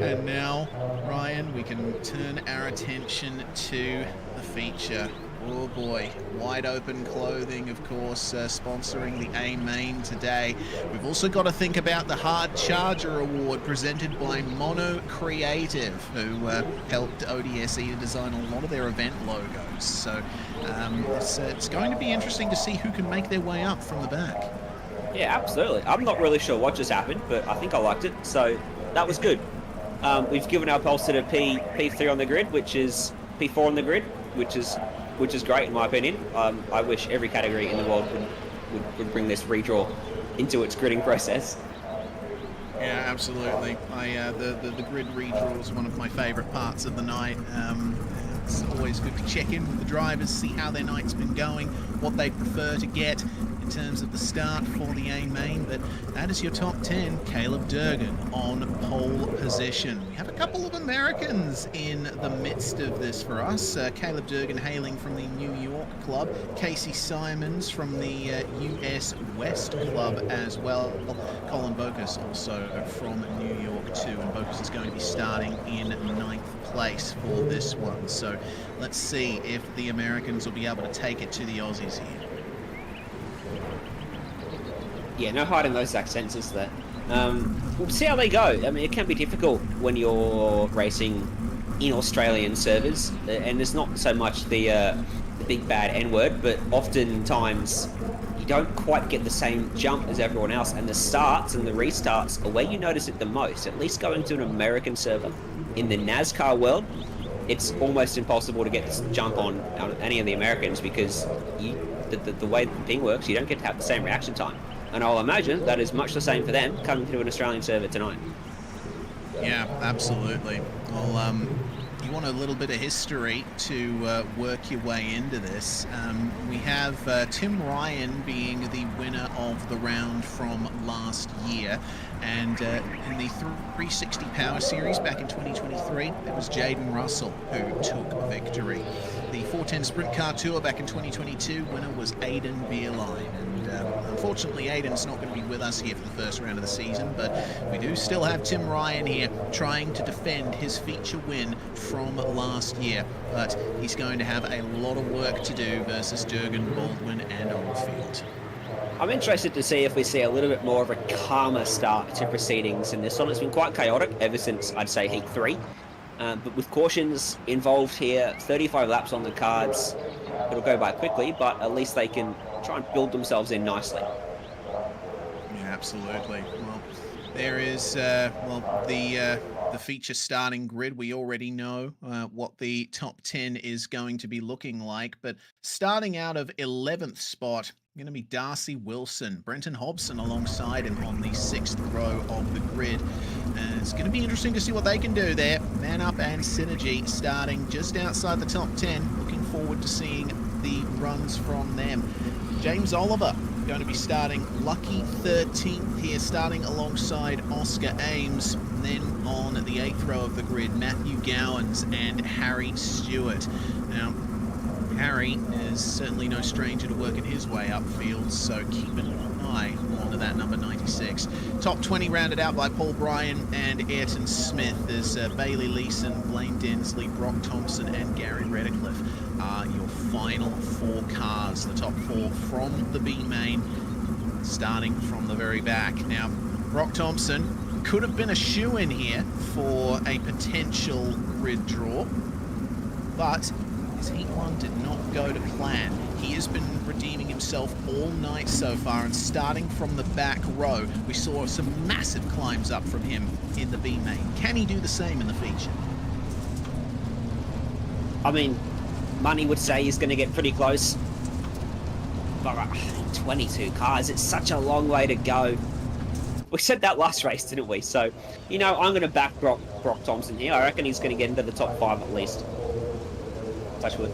And now, Ryan, we can turn our attention to the feature. Oh boy, Wide Open Clothing, of course, sponsoring the A main today. We've also got to think about the Hard Charger Award presented by Mono Creative, who helped ODSE to design a lot of their event logos. So it's going to be interesting to see who can make their way up from the back. Yeah, absolutely. I'm not really sure what just happened, but I think I liked it, so that was good. We've given our pulse to P3 on the grid, which is P4 on the grid, which is great in my opinion. I wish every category in the world would bring this redraw into its gridding process. Yeah, absolutely. The grid redraw is one of my favourite parts of the night. It's always good to check in with the drivers, see how their night's been going, what they prefer to get in terms of the start for the A main. But that is your top 10. Caleb Durgan on pole position. We have a couple of Americans in the midst of this for us. Caleb Durgan hailing from the New York club. Casey Simons from the US West club as well. Colin Bocas also from New York too. And Bocas is going to be starting in 9th place for this one. So let's see if the Americans will be able to take it to the Aussies here. Yeah, no hiding those accents, is there? We'll see how they go. I mean, it can be difficult when you're racing in Australian servers, and there's not so much the big bad N-word, but oftentimes you don't quite get the same jump as everyone else, and the starts and the restarts are where you notice it the most. At least going to an American server in the NASCAR world, it's almost impossible to get this jump on any of the Americans because the way the thing works, you don't get to have the same reaction time. And I'll imagine that is much the same for them coming to an Australian server tonight. Yeah, absolutely. Well, you want a little bit of history to work your way into this. We have Tim Ryan being the winner of the round from last year. And in the 360 Power Series back in 2023, it was Jaden Russell who took victory. The 410 Sprint Car Tour back in 2022, winner was Aidan Beerline. And unfortunately, Aidan's not going to be with us here for the first round of the season, but we do still have Tim Ryan here trying to defend his feature win from last year. But he's going to have a lot of work to do versus Durgan, Baldwin and Oldfield. I'm interested to see if we see a little bit more of a calmer start to proceedings in this one. It's been quite chaotic ever since, I'd say, Heat 3. But with cautions involved here, 35 laps on the cards, it'll go by quickly, but at least they can try and build themselves in nicely. Yeah, absolutely. Well, there is, the feature starting grid. We already know what the top 10 is going to be looking like, but starting out of 11th spot, going to be Darcy Wilson, Brenton Hobson alongside him on the 6th row of the grid. And it's going to be interesting to see what they can do there. Man Up and Synergy starting just outside the top 10. Looking forward to seeing the runs from them. James Oliver going to be starting lucky 13th here, starting alongside Oscar Ames. And then on the 8th row of the grid, Matthew Gowans and Harry Stewart. Now, Harry is certainly no stranger to working his way upfield, so keep an eye on that number 96. Top 20 rounded out by Paul Bryan and Ayrton Smith as Bailey Leeson, Blaine Densley, Brock Thompson and Gary Redcliffe are your final 4 cars. The top 4 from the B main, starting from the very back. Now, Brock Thompson could have been a shoe-in here for a potential grid draw, but his Heat 1 did not go to plan. He has been redeeming himself all night so far, and starting from the back row, we saw some massive climbs up from him in the B main. Can he do the same in the feature? I mean, money would say he's going to get pretty close. But 22 cars, it's such a long way to go. We said that last race, didn't we? So, you know, I'm going to back Brock Thompson here. I reckon he's going to get into the top 5 at least. Touch wood.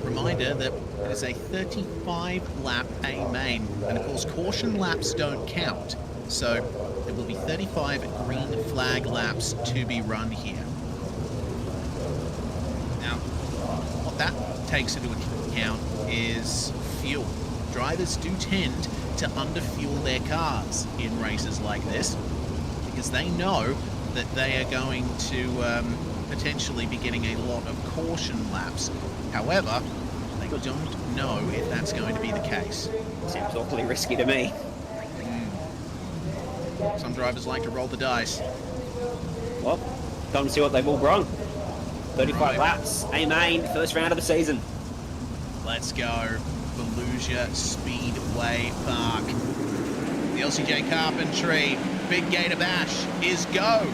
Reminder that it is a 35-lap A main, and of course caution laps don't count, so there will be 35 green flag laps to be run here. Now, what that takes into account is fuel. Drivers do tend to underfuel their cars in races like this because they know that they are going to potentially be getting a lot of caution laps. However, they don't know if that's going to be the case. Seems awfully risky to me. Some drivers like to roll the dice. Well, come and see what they've all wrong. 35 laps, A main, first round of the season. Let's go. Volusia Speedway Park. The LCJ Carpentry Big Gator Bash is go.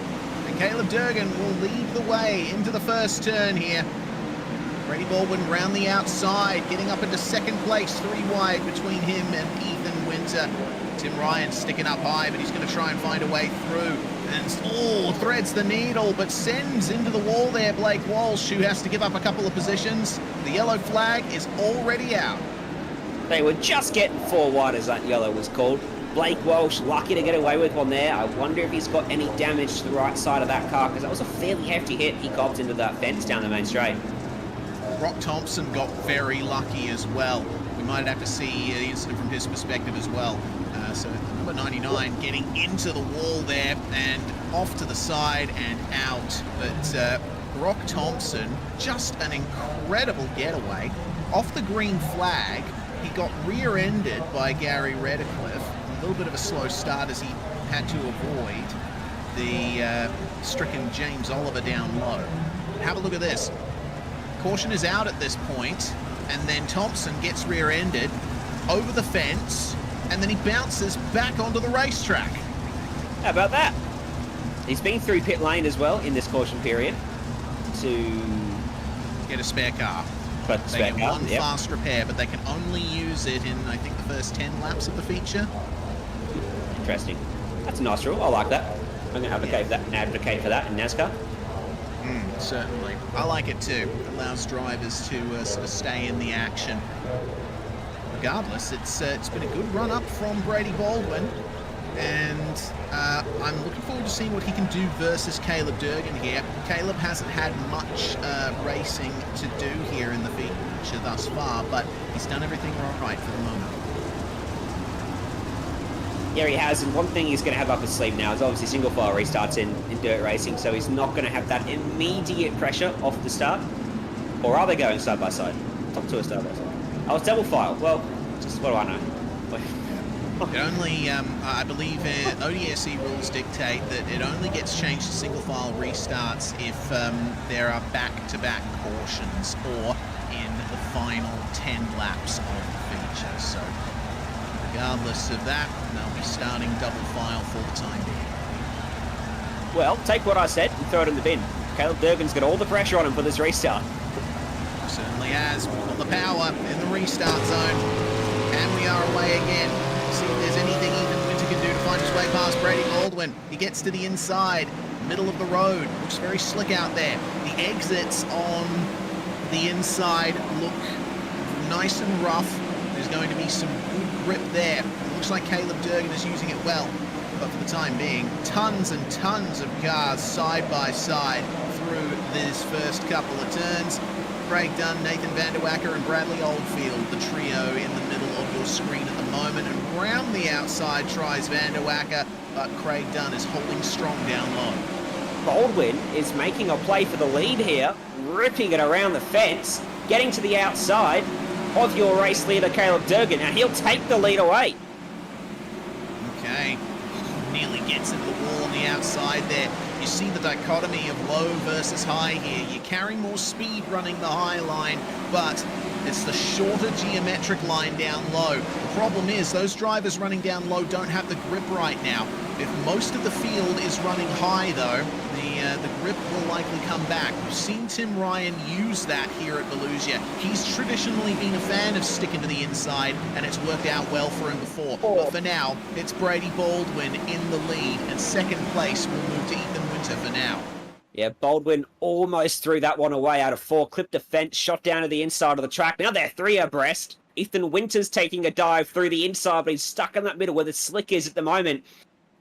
And Caleb Durgan will lead the way into the first turn here. Brady Baldwin round the outside, getting up into second place, 3 wide between him and Ethan Winter. Tim Ryan sticking up high, but he's going to try and find a way through. And, threads the needle, but sends into the wall there Blake Walsh, who has to give up a couple of positions. The yellow flag is already out. They were just getting 4 wide as that yellow was called. Blake Walsh, lucky to get away with one there. I wonder if he's got any damage to the right side of that car, because that was a fairly hefty hit he copped into that fence down the main straight. Brock Thompson got very lucky as well. We might have to see the incident from his perspective as well. So number 99 getting into the wall there and off to the side and out. But Brock Thompson, just an incredible getaway. Off the green flag, he got rear-ended by Gary Redcliffe. A little bit of a slow start as he had to avoid the stricken James Oliver down low. Have a look at this. Caution is out at this point, and then Thompson gets rear-ended over the fence, and then he bounces back onto the racetrack. How about that? He's been through pit lane as well in this caution period to get a spare car. But they get one fast repair, but they can only use it in, I think, the first 10 laps of the feature. Interesting. That's a nice rule. I like that. I'm going to advocate for that in NASCAR. Certainly. I like it too. It allows drivers to sort of stay in the action. Regardless, it's been a good run up from Brady Baldwin, and I'm looking forward to seeing what he can do versus Caleb Durgan here. Caleb hasn't had much racing to do here in the feature thus far, but he's done everything right for the moment. Yeah, he has, and one thing he's going to have up his sleeve now is obviously single file restarts in dirt racing, so he's not going to have that immediate pressure off the start. Or are they going side by side? Top 2 are side by side. Oh, it's double file. Well, just what do I know? It only, I believe, ODSE rules dictate that it only gets changed to single file restarts if there are back-to-back cautions or in the final 10 laps of the feature. So, regardless of that, they'll be starting double file for the time being. Well, take what I said and throw it in the bin. Caleb Durgan's got all the pressure on him for this restart. Certainly has. We've got the power in the restart zone. And we are away again. See if there's anything Ethan Winter can do to find his way past Brady Baldwin. He gets to the inside, middle of the road. Looks very slick out there. The exits on the inside look nice and rough. There's going to be some good grip there. Looks like Caleb Durgan is using it well. But for the time being, tons and tons of cars side by side through this first couple of turns. Craig Dunn, Nathan Vanderwacker, and Bradley Oldfield, the trio in the middle of your screen at the moment. And round the outside tries Vanderwacker, but Craig Dunn is holding strong down low. Baldwin is making a play for the lead here, ripping it around the fence, getting to the outside of your race leader, Caleb Durgan. Now he'll take the lead away. Okay, nearly gets into the wall on the outside there. You see the dichotomy of low versus high here. You carry more speed running the high line, but it's the shorter geometric line down low. The problem is those drivers running down low don't have the grip right now. If most of the field is running high, though, the grip will likely come back. We've seen Tim Ryan use that here at Volusia. He's traditionally been a fan of sticking to the inside, and it's worked out well for him before. But for now, it's Brady Baldwin in the lead, and second place will move to Ethan Winter for now. Yeah, Baldwin almost threw that one away out of 4, clipped the fence, shot down to the inside of the track. Now they're 3 abreast. Ethan Winter's taking a dive through the inside, but he's stuck in that middle where the slick is at the moment.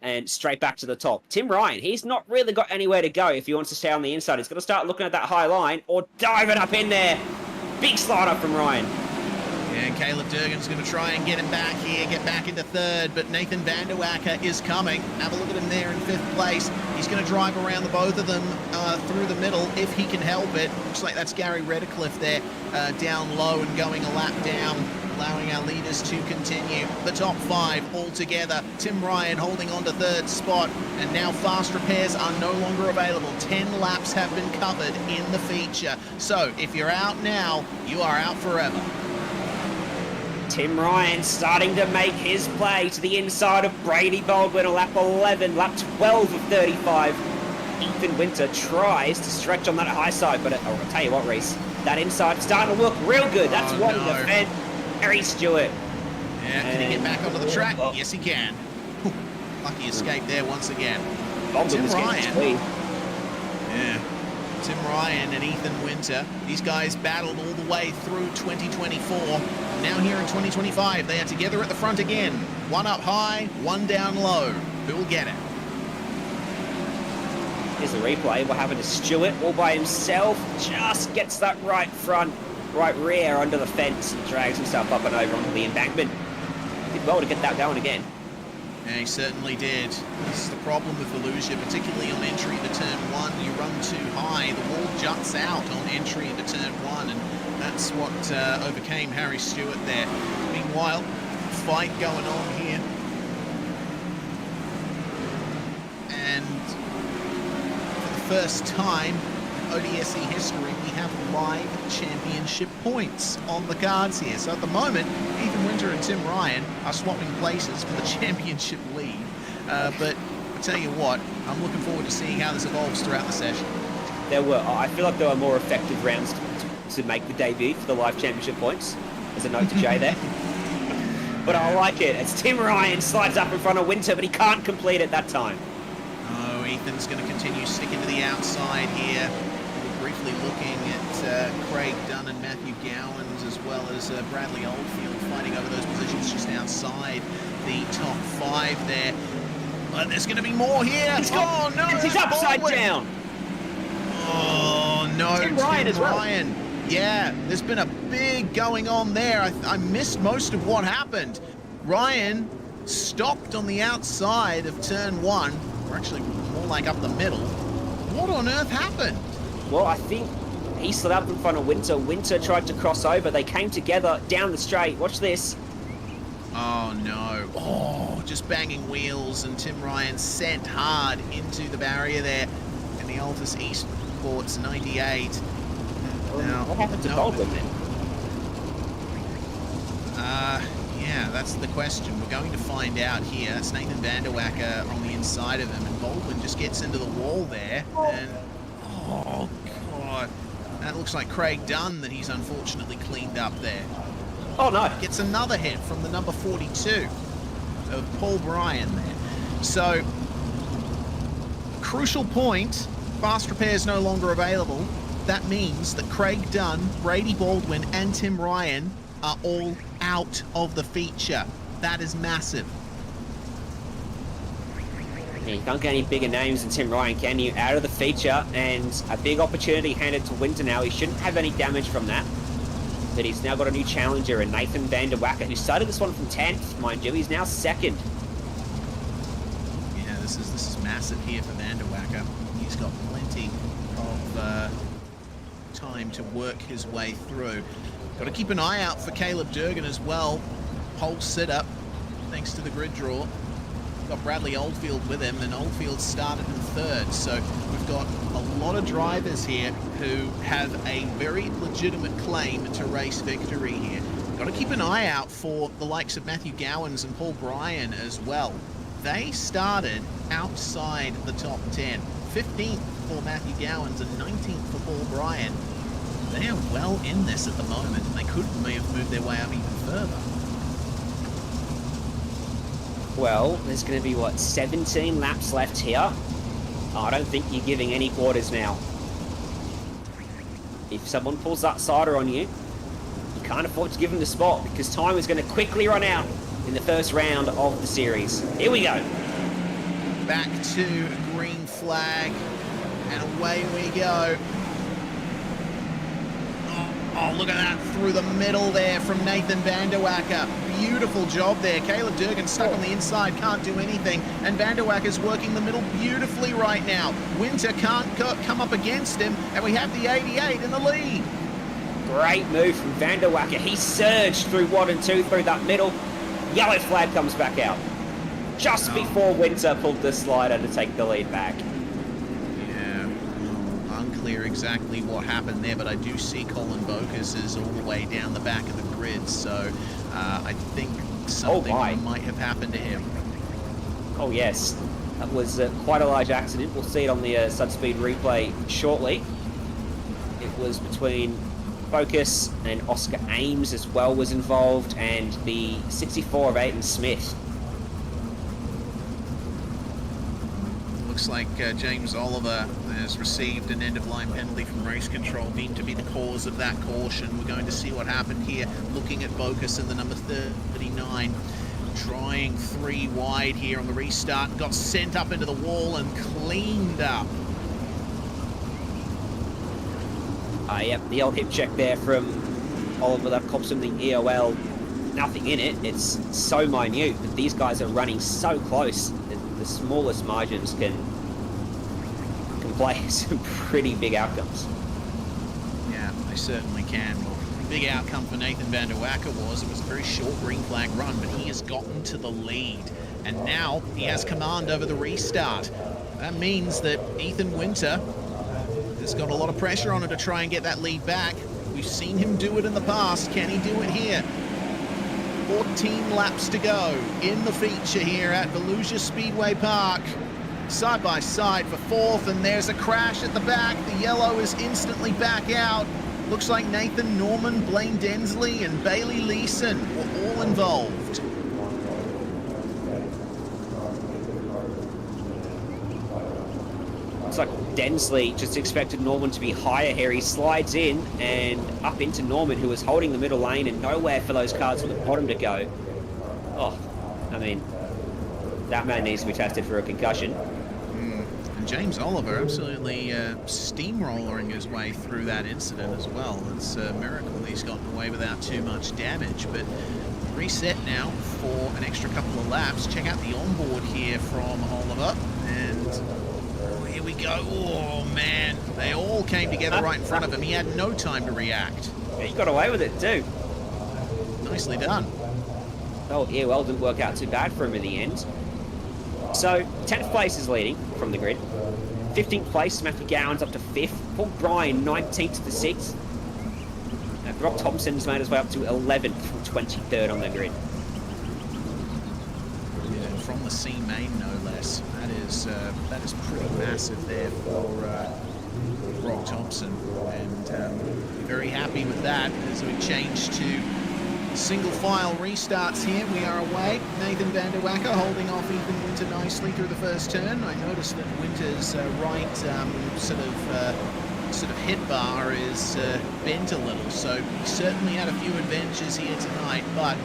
And straight back to the top. Tim Ryan, he's not really got anywhere to go if he wants to stay on the inside. He's got to start looking at that high line or dive it up in there. Big slide up from Ryan. Yeah, and Caleb Durgan's going to try and get him back here, get back into third, but Nathan Vanderwacker is coming. Have a look at him there in 5th place. He's going to drive around the both of them through the middle if he can help it. Looks like that's Gary Redcliffe there down low and going a lap down, allowing our leaders to continue. The top 5 all together. Tim Ryan holding on to 3rd spot, and now fast repairs are no longer available. 10 laps have been covered in the feature. So if you're out now, you are out forever. Tim Ryan starting to make his play to the inside of Brady Baldwin, a lap 11, lap 12 of 35. Ethan Winter tries to stretch on that high side, but I'll tell you what, Reese, that inside starting to look real good. That's one in the fence. Harry Stewart. Yeah, can he get back onto the track? Yes, he can. Lucky escape there once again. Tim Ryan. Yeah. Tim Ryan and Ethan Winter. These guys battled all the way through 2024. Now here in 2025, they are together at the front again. One up high, one down low. Who will get it? Here's the replay. What happened to Stewart all by himself? Just gets that right front, right rear under the fence and drags himself up and over onto the embankment. Did well to get that going again. Yeah, he certainly did. This is the problem with Volusia, particularly on entry to turn 1. You run too high, the wall juts out on entry into turn 1, and that's what overcame Harry Stewart there. Meanwhile, fight going on here. And for the first time in ODSE history, we have live championship points on the cards here. So at the moment, Ethan Winter and Tim Ryan are swapping places for the championship lead. But I tell you what, I'm looking forward to seeing how this evolves throughout the session. I feel like there were more effective rounds to make the debut for the live championship points. As a note to Jay there. But I like it. It's Tim Ryan slides up in front of Winter, but he can't complete it that time. Oh, Ethan's going to continue sticking to the outside here. We're briefly looking at Craig Dunn and Matthew Gowans, as well as Bradley Oldfield fighting over those positions just outside the top 5 there. But there's going to be more here. Oh, no. He's upside down. Oh, no. Tim Ryan as well. Yeah, there's been a big going on there. I missed most of what happened. Ryan stopped on the outside of turn 1, or actually more like up the middle. What on earth happened? Well, I think he slid up in front of Winter. Winter tried to cross over. They came together down the straight. Watch this. Oh, no. Oh, just banging wheels, and Tim Ryan sent hard into the barrier there in the Altus East Ports 98. Now, what happened to Baldwin then? Yeah, that's the question. We're going to find out here. That's Nathan Vanderwacker on the inside of him, and Baldwin just gets into the wall there, and oh god, that looks like Craig Dunn that he's unfortunately cleaned up there. Oh no! Gets another hit from the number 42 of Paul Bryan there. So, crucial point, fast repairs no longer available. That means that Craig Dunn, Brady Baldwin, and Tim Ryan are all out of the feature. That is massive. Yeah, you can't get any bigger names than Tim Ryan, can you? Out of the feature, and a big opportunity handed to Winter now. He shouldn't have any damage from that. But he's now got a new challenger, and Nathan Van Der Wacker, who started this one from 10th, mind you. He's now 2nd. Yeah, this is massive here for Van Der Wacker. He's got plenty of time to work his way through. Got to keep an eye out for Caleb Durgan as well. Pole sit-up, thanks to the grid draw. Got Bradley Oldfield with him, and Oldfield started in 3rd. So we've got a lot of drivers here who have a very legitimate claim to race victory here. Got to keep an eye out for the likes of Matthew Gowans and Paul Bryan as well. They started outside the top 10. 15th for Matthew Gowans and 19th for Paul Bryan. They are well in this at the moment. They could have moved their way up even further. Well, there's going to be, what, 17 laps left here? I don't think you're giving any quarters now. If someone pulls that cider on you, you can't afford to give them the spot because time is going to quickly run out in the first round of the series. Here we go. Back to green flag, and away we go. Oh, look at that through the middle there from Nathan Van Der Wacker. Beautiful job there. Caleb Durgan stuck on the inside, can't do anything. And Van Der Wacker's working the middle beautifully right now. Winter can't come up against him, and we have the 88 in the lead. Great move from Van Der Wacker. He surged through 1 and 2 through that middle. Yellow flag comes back out. Just before Winter pulled the slider to take the lead back. Unclear exactly what happened there, but I do see Colin Bocas is all the way down the back of the grid, so I think something might have happened to him. Oh yes, that was quite a large accident. We'll see it on the Sudspeed replay shortly. It was between Bocas and Oscar Ames as well was involved, and the 64 of Aidan Smith. Looks like James Oliver has received an end-of-line penalty from race control, deemed to be the cause of that caution. We're going to see what happened here. Looking at Bocas in the number 39, trying 3 wide here on the restart. Got sent up into the wall and cleaned up. Yep, the old hip check there from Oliver that cops him the EOL. Nothing in it. It's so minute, but these guys are running so close. The smallest margins can play some pretty big outcomes. Yeah, they certainly can. Well, big outcome for Nathan Van Der Wacker was it was a very short green flag run, but he has gotten to the lead, and now he has command over the restart. That means that Ethan Winter has got a lot of pressure on him to try and get that lead back. We've seen him do it in the past. Can he do it here? 14 laps to go in the feature here at Volusia Speedway Park. Side by side for 4th, and there's a crash at the back. The yellow is instantly back out. Looks like Nathan Norman, Blaine Densley, and Bailey Leeson were all involved. Looks like Densley just expected Norman to be higher here. He slides in and up into Norman, who was holding the middle lane, and nowhere for those cars at the bottom to go. Oh, I mean, that man needs to be tested for a concussion. And James Oliver absolutely steamrolling his way through that incident as well. It's a miracle he's gotten away without too much damage, but reset now for an extra couple of laps. Check out the onboard here from Oliver, and here we go. Oh man, they all came together right in front of him. He had no time to react. Yeah, he got away with it too. Nicely done. Oh, yeah, well, didn't work out too bad for him in the end. So, 10th place is leading from the grid. 15th place, Matthew Gowans up to 5th. Paul Bryan, 19th to the 6th. Brock Thompson's made his way up to 11th from 23rd on the grid. Yeah, from the C main, no less. That is pretty massive there for Brock Thompson. And very happy with that as we change to single file restarts here. We are away. Nathan Van Der Wacker holding off Ethan Winter nicely through the first turn. I noticed that Winter's right sort of hit bar is bent a little, so he certainly had a few adventures here tonight, but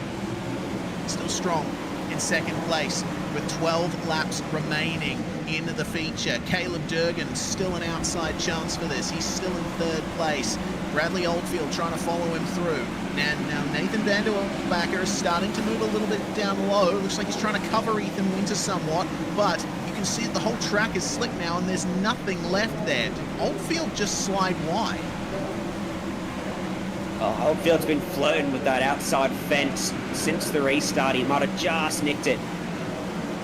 still strong in second place. with 12 laps remaining in the feature. Caleb Durgan still an outside chance for this. He's still in 3rd place. Bradley Oldfield trying to follow him through. And now Nathan Vanderwacker is starting to move a little bit down low. Looks like he's trying to cover Ethan Winter somewhat, but you can see the whole track is slick now and there's nothing left there. Did Oldfield just slide wide? Oh, Oldfield's been flirting with that outside fence since the restart. He might have just nicked it.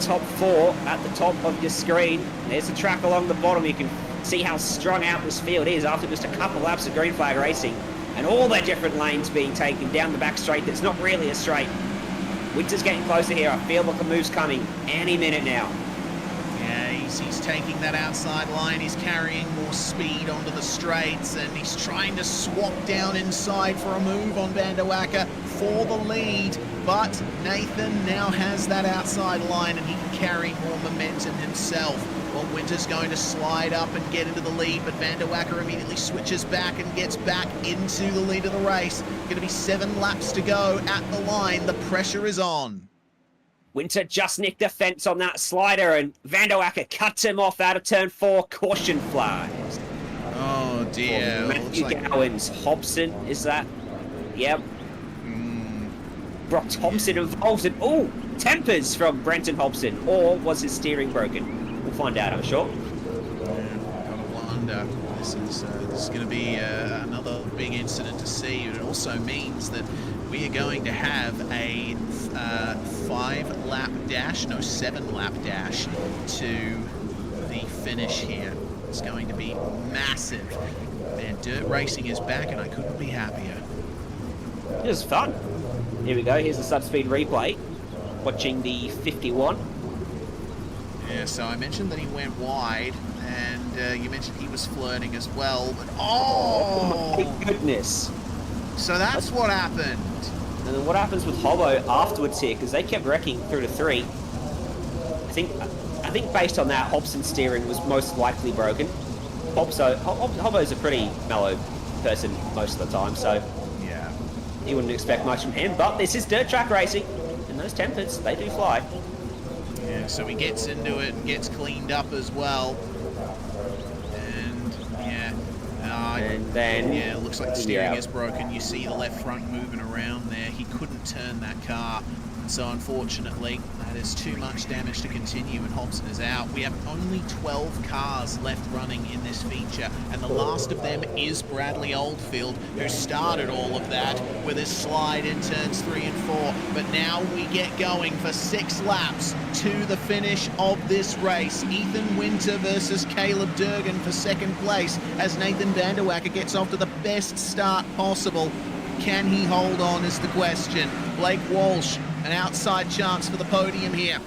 Top 4 at the top of your screen. There's the track along the bottom. You can see how strung out this field is after just a couple laps of green flag racing and all their different lanes being taken down the back straight that's not really a straight. Winter's getting closer here. I feel like a move's coming any minute now. Yeah, he's taking that outside line. He's carrying more speed onto the straights and he's trying to swap down inside for a move on Vanderwacker for the lead. But Nathan now has that outside line and he can carry more momentum himself. Well, Winter's going to slide up and get into the lead, but Vanderwacker immediately switches back and gets back into the lead of the race. Going to be 7 laps to go at the line. The pressure is on. Winter just nicked the fence on that slider and Vanderwacker cuts him off out of turn 4. Caution flies. Oh dear. Well, Matthew Gowans. Hobson, is that? Yep. Brock Thompson involved in, tempers from Brenton Hobson, or was his steering broken? We'll find out, I'm sure. Gotta wonder. This is going to be another big incident to see. It also means that we are going to have a 7-lap dash to the finish here. It's going to be massive. Man, dirt racing is back and I couldn't be happier. It was fun. Here we go, here's the subspeed replay. Watching the 51. Yeah, so I mentioned that he went wide, and you mentioned he was flirting as well, but oh! My goodness. So that's what happened. And then what happens with Hobbo afterwards here, because they kept wrecking through to 3. I think based on that, Hobson's steering was most likely broken. Hobbo's a pretty mellow person most of the time, so yeah, you wouldn't expect much from him, but this is dirt track racing, and those tempers, they do fly. Yeah, so he gets into it and gets cleaned up as well. And yeah, and then yeah, it looks like the steering is broken. You see the left front moving around there. He couldn't turn that car. So unfortunately, that is too much damage to continue and Hobson is out. We have only 12 cars left running in this feature, and the last of them is Bradley Oldfield, who started all of that with his slide in turns 3 and 4. But now we get going for 6 laps to the finish of this race. Ethan Winter versus Caleb Durgan for 2nd place as Nathan Vanderwacker gets off to the best start possible. Can he hold on is the question. Blake Walsh, an outside chance for the podium here.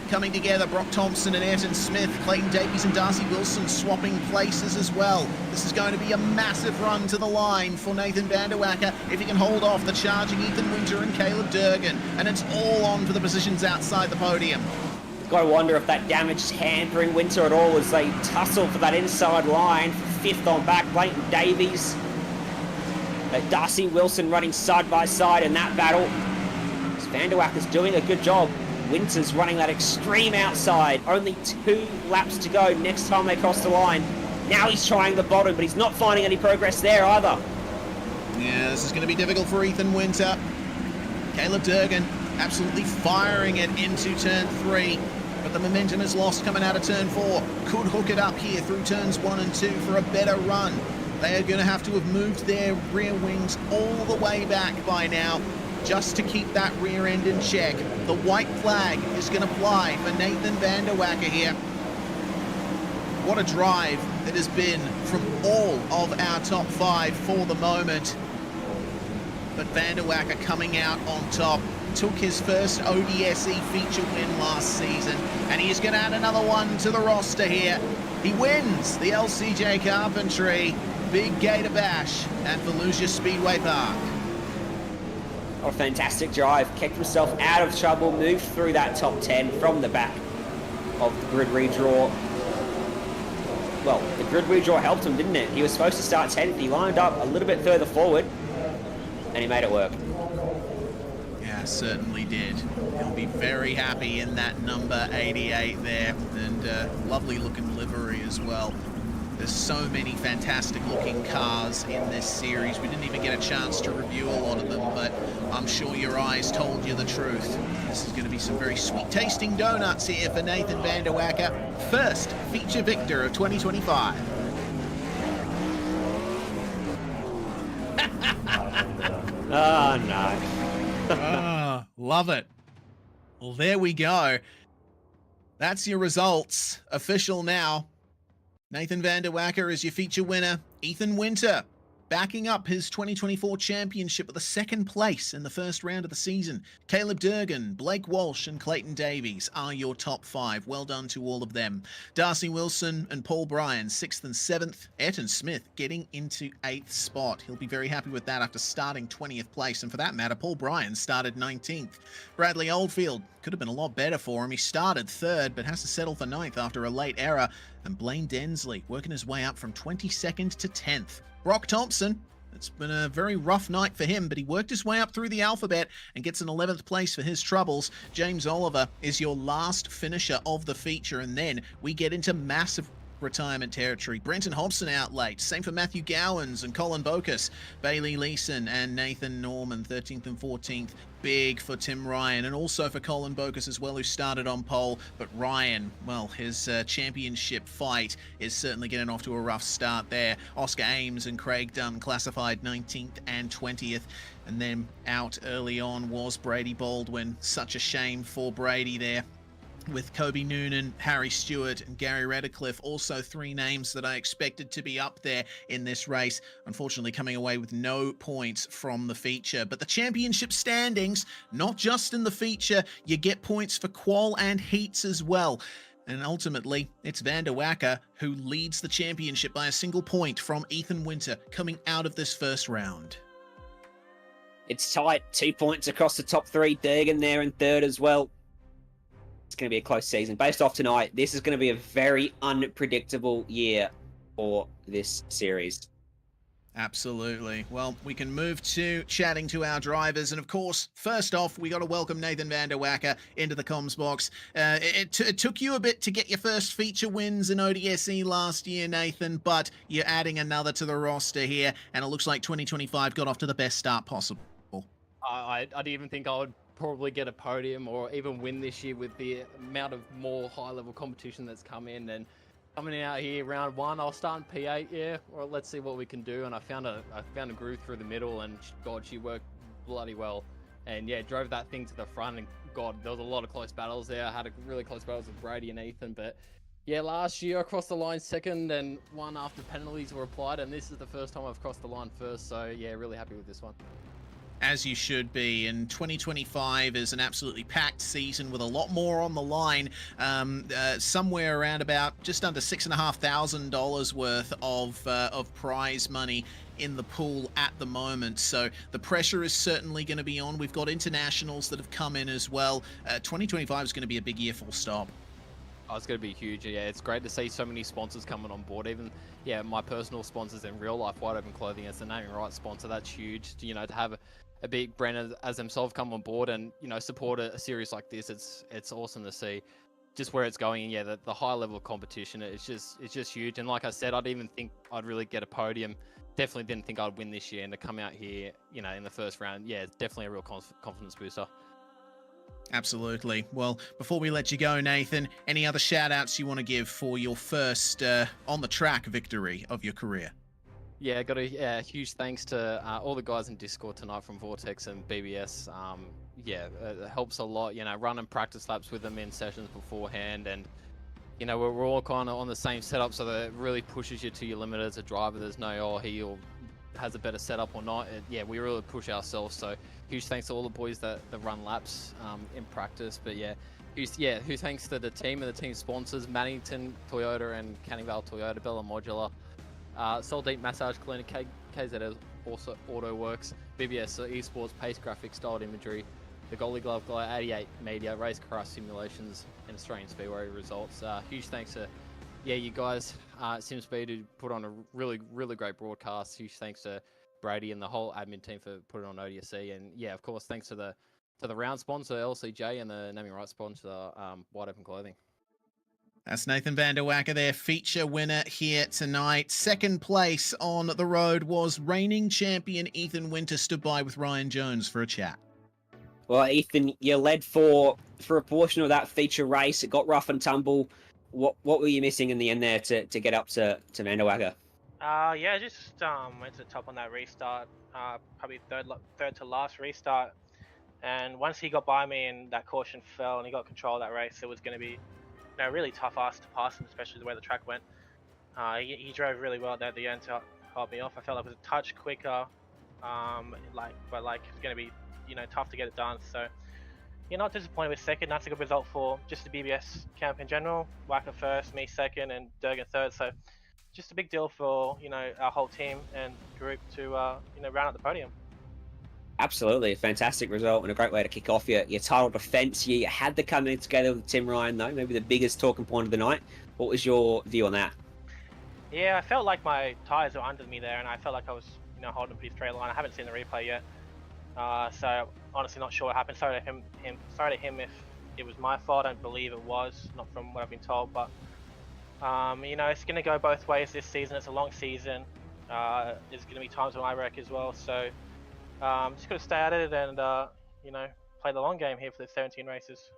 Coming together, Brock Thompson and Ayrton Smith, Clayton Davies and Darcy Wilson swapping places as well. This is going to be a massive run to the line for Nathan Vanderwacker if he can hold off the charging Ethan Winter and Caleb Durgan. And it's all on for the positions outside the podium. Got to wonder if that damage is hampering Winter at all as they tussle for that inside line for 5th on back. Clayton Davies, Darcy Wilson running side by side in that battle. Vanderwacker's doing a good job. Winter's running that extreme outside. Only 2 laps to go next time they cross the line. Now he's trying the bottom, but he's not finding any progress there either. Yeah, this is going to be difficult for Ethan Winter. Caleb Durgan absolutely firing it into turn 3, but the momentum is lost coming out of turn 4. Could hook it up here through turns 1 and 2 for a better run. They are going to have to have moved their rear wings all the way back by now just to keep that rear end in check. The white flag is going to fly for Nathan Vanderwacker here. What a drive it has been from all of our top 5 for the moment. But Vanderwacker coming out on top. Took his first ODSE feature win last season, and he's going to add another one to the roster here. He wins the LCJ Carpentry Big Gator Bash at Volusia Speedway Park. Oh, a fantastic drive. Kept himself out of trouble, moved through that top 10 from the back of the grid redraw. Well, the grid redraw helped him, didn't it? He was supposed to start 10th. He lined up a little bit further forward, and he made it work. Yeah, certainly did. He'll be very happy in that number 88 there, and lovely looking livery as well. There's so many fantastic looking cars in this series. We didn't even get a chance to review a lot of them, but I'm sure your eyes told you the truth. This is going to be some very sweet tasting donuts here for Nathan van der Wacker, first feature victor of 2025. Oh, no. Ah, love it. Well, there we go. That's your results. Official now. Nathan van der Wacker is your feature winner. Ethan Winter backing up his 2024 championship with a second place in the first round of the season. Caleb Durgan, Blake Walsh, and Clayton Davies are your top 5. Well done to all of them. Darcy Wilson and Paul Bryan, 6th and 7th. Ayrton Smith getting into 8th spot. He'll be very happy with that after starting 20th place. And for that matter, Paul Bryan started 19th. Bradley Oldfield could have been a lot better for him. He started 3rd, but has to settle for 9th after a late error. And Blaine Densley working his way up from 22nd to 10th. Brock Thompson, it's been a very rough night for him, but he worked his way up through the alphabet and gets an 11th place for his troubles. James Oliver is your last finisher of the feature, and then we get into massive retirement territory. Brenton Hobson out late. Same for Matthew Gowans and Colin Bokus. Bailey Leeson and Nathan Norman, 13th and 14th. Big for Tim Ryan, and also for Colin Bokus as well, who started on pole. But Ryan, well, his championship fight is certainly getting off to a rough start there. Oscar Ames and Craig Dunn classified 19th and 20th. And then out early on was Brady Baldwin. Such a shame for Brady there, with Kobe Noonan, Harry Stewart, and Gary Redcliffe, also 3 names that I expected to be up there in this race, unfortunately coming away with no points from the feature. But the championship standings, not just in the feature, you get points for qual and heats as well. And ultimately, it's van der Wacker who leads the championship by a single point from Ethan Winter coming out of this first round. It's tight. 2 points across the top 3. Durgan there in 3rd as well. It's going to be a close season. Based off tonight, this is going to be a very unpredictable year for this series. Absolutely. Well, we can move to chatting to our drivers. And of course, first off, we got to welcome Nathan van der Wacker into the comms box. It took you a bit to get your first feature wins in ODSE last year, Nathan, but you're adding another to the roster here. And it looks like 2025 got off to the best start possible. I didn't even think I would probably get a podium or even win this year with the amount of more high-level competition that's come in. And coming out here round 1, I'll start in P8, yeah. Well, let's see what we can do. And I found a groove through the middle, and God, she worked bloody well. And yeah, drove that thing to the front. And God, there was a lot of close battles there. I had a really close battles with Brady and Ethan, but yeah, last year I crossed the line 2nd and won after penalties were applied. And this is the first time I've crossed the line 1st. So yeah, really happy with this one. As you should be, and 2025 is an absolutely packed season with a lot more on the line. Somewhere around about just under $6,500 worth of prize money in the pool at the moment, so the pressure is certainly going to be on. We've got internationals that have come in as well. 2025 is going to be a big year, full stop. Oh, it's going to be huge. Yeah, it's great to see so many sponsors coming on board. Even, yeah, my personal sponsors in real life, Wide Open Clothing, as the naming rights sponsor, that's huge. You know, to have a big brand as themselves come on board and, you know, support a series like this, it's awesome to see just where it's going. And yeah, the high level of competition, it's just huge. And like I said, I didn't even think I'd really get a podium. Definitely didn't think I'd win this year, and to come out here, you know, in the first round, yeah, it's definitely a real confidence booster. Absolutely. Well, before we let you go, Nathan, any other shout outs you want to give for your first on the track victory of your career? Yeah, got a huge thanks to all the guys in Discord tonight from Vortex and BBS. Yeah, it helps a lot, you know, running practice laps with them in sessions beforehand, and you know, we're all kind of on the same setup, so that it really pushes you to your limit as a driver. There's no, he has a better setup or not. Yeah, we really push ourselves, so huge thanks to all the boys that run laps in practice. But yeah, huge thanks to the team and the team sponsors, Maddington Toyota and Canning Vale Toyota, Bella Modular, Soul Deep Massage Clinic, KZS also Auto Works, BBS Esports, Pace Graphics, Styled Imagery, the Goalie Glove Guy, 88 Media, Race Car Simulations, and Australian Speedway Results. Huge thanks to you guys, SimSpeed, to put on a really great broadcast. Huge thanks to Brady and the whole admin team for putting on ODSE, and yeah, of course, thanks to the So the round sponsor LCJ and the naming rights sponsor Wide Open Clothing. That's Nathan van der Wacker, their feature winner here tonight. Second place on the road was reigning champion Ethan Winter, stood by with Ryan Jones for a chat. Well, Ethan, you led for a portion of that feature race. It got rough and tumble. What were you missing in the end there to get up to van der Wacker? Yeah, just went to the top on that restart. Probably third to last restart. And once he got by me and that caution fell and he got control of that race, it was going to be really tough ask to pass him, especially the way the track went. He drove really well there at the end to hold me off. I felt like it was a touch quicker, but it's going to be tough to get it done. So you're not disappointed with second. That's a good result for just the BBS camp in general. Wacker first, me second, and Durgan third. So just a big deal for our whole team and group to round out the podium. Absolutely, a fantastic result and a great way to kick off your title defence. You had the coming together with Tim Ryan though, maybe the biggest talking point of the night. What was your view on that? Yeah, I felt like my tyres were under me there, and I felt like I was holding a pretty straight line. I haven't seen the replay yet, so honestly not sure what happened. Sorry to him if it was my fault. I don't believe it was, not from what I've been told, but it's going to go both ways this season. It's a long season. There's going to be times when I wreck as well, so just got to stay at it and play the long game here for the 17 races.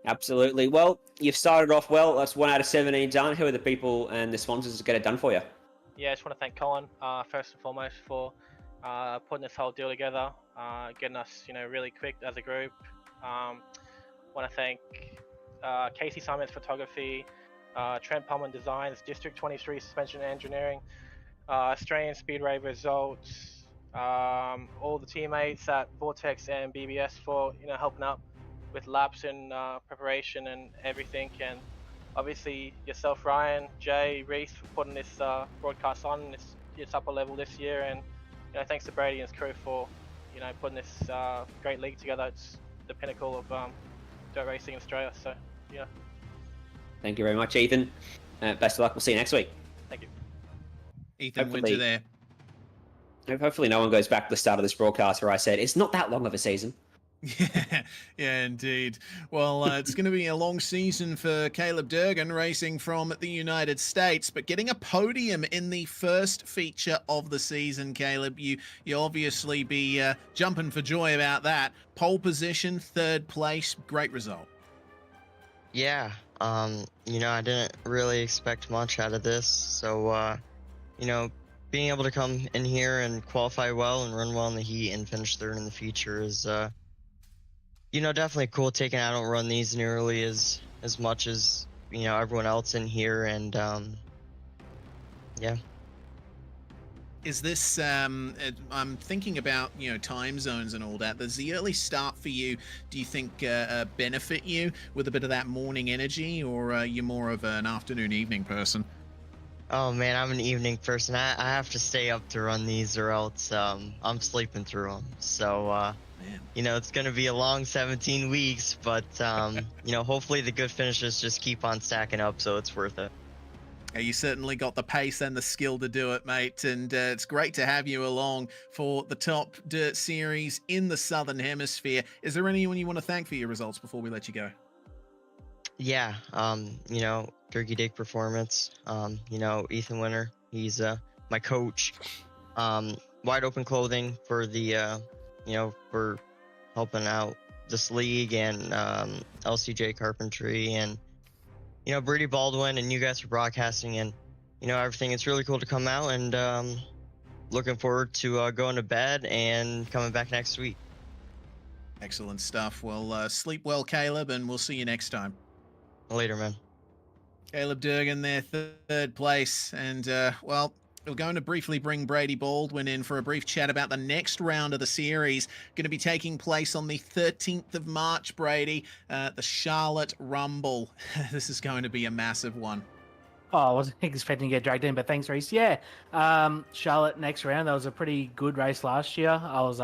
Absolutely. Well, you've started off well. That's 1 out of 17 done. Who are the people and the sponsors that get it done for you? Yeah, I just want to thank Colin first and foremost for putting this whole deal together, getting us really quick as a group. Want to thank Casey Simons Photography, Trent Pullman Designs, District 23 Suspension Engineering, Australian Speedway Results, all the teammates at Vortex and BBS for helping out with laps and preparation and everything, and obviously yourself, Ryan, Jay, Reese, for putting this broadcast on this upper level this year, and thanks to Brady and his crew for putting this great league together. It's the pinnacle of dirt racing in Australia. So yeah. Thank you very much, Ethan. Best of luck. We'll see you next week. Thank you. Ethan Winter there. Hopefully no one goes back to the start of this broadcast where I said it's not that long of a season. Yeah, indeed. Well, it's going to be a long season for Caleb Durgan, racing from the United States, but getting a podium in the first feature of the season, Caleb, you obviously be jumping for joy about that. Pole position, third place, great result. Yeah, I didn't really expect much out of this, so, being able to come in here and qualify well and run well in the heat and finish third in the feature is, definitely cool. Taking I don't run these nearly as much as everyone else in here, and yeah. Is this I'm thinking about time zones and all that. Does the early start for you, do you think benefit you with a bit of that morning energy, or are you more of an afternoon evening person? Oh man, I'm an evening person. I have to stay up to run these, or else I'm sleeping through them. So it's going to be a long 17 weeks, but hopefully the good finishes just keep on stacking up, so it's worth it. You certainly got the pace and the skill to do it, mate, and it's great to have you along for the Top Dirt Series in the Southern Hemisphere. Is there anyone you want to thank for your results before we let you go? Yeah, Turkey Dick Performance, Ethan Winter, he's my coach. Wide Open Clothing for the, for helping out this league, and LCJ Carpentry, and Brady Baldwin, and you guys for broadcasting and everything. It's really cool to come out, and looking forward to going to bed and coming back next week. Excellent stuff. Well, sleep well, Caleb, and we'll see you next time. Later, man. Caleb Durgan there, third place, and we're going to briefly bring Brady Baldwin in for a brief chat about the next round of the series. Going to be taking place on the 13th of March, Brady, the Charlotte Rumble. This is going to be a massive one. Oh, I wasn't expecting to get dragged in, but thanks, Reese. Yeah, Charlotte next round. That was a pretty good race last year. I was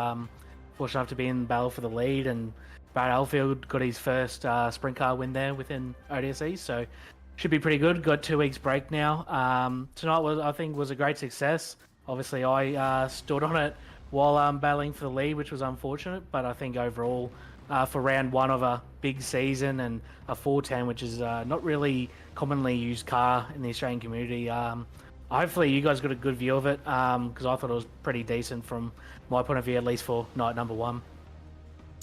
fortunate enough to be in the battle for the lead, and Brad Alfield got his first sprint car win there within ODSE, so should be pretty good. Got 2 weeks break now. Tonight I think was a great success. Obviously, I stood on it while battling for the lead, which was unfortunate. But I think overall, for round one of a big season and a 410, which is not really commonly used car in the Australian community, hopefully you guys got a good view of it, because I thought it was pretty decent from my point of view, at least for night number one.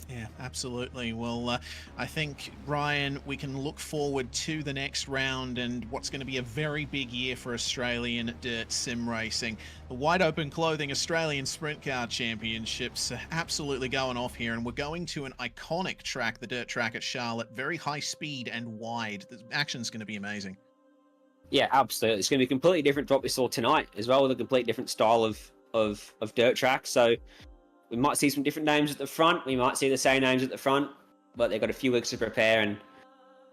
Yeah, absolutely. Well, I think, Ryan, we can look forward to the next round and what's going to be a very big year for Australian dirt sim racing. The Wide Open Clothing Australian Sprint Car Championships are absolutely going off here, and we're going to an iconic track, the dirt track at Charlotte, very high speed and wide. The action's going to be amazing. Yeah, absolutely. It's going to be a completely different to what we saw tonight as well, with a complete different style of dirt track. So we might see some different names at the front. We might see the same names at the front, but they've got a few weeks to prepare, and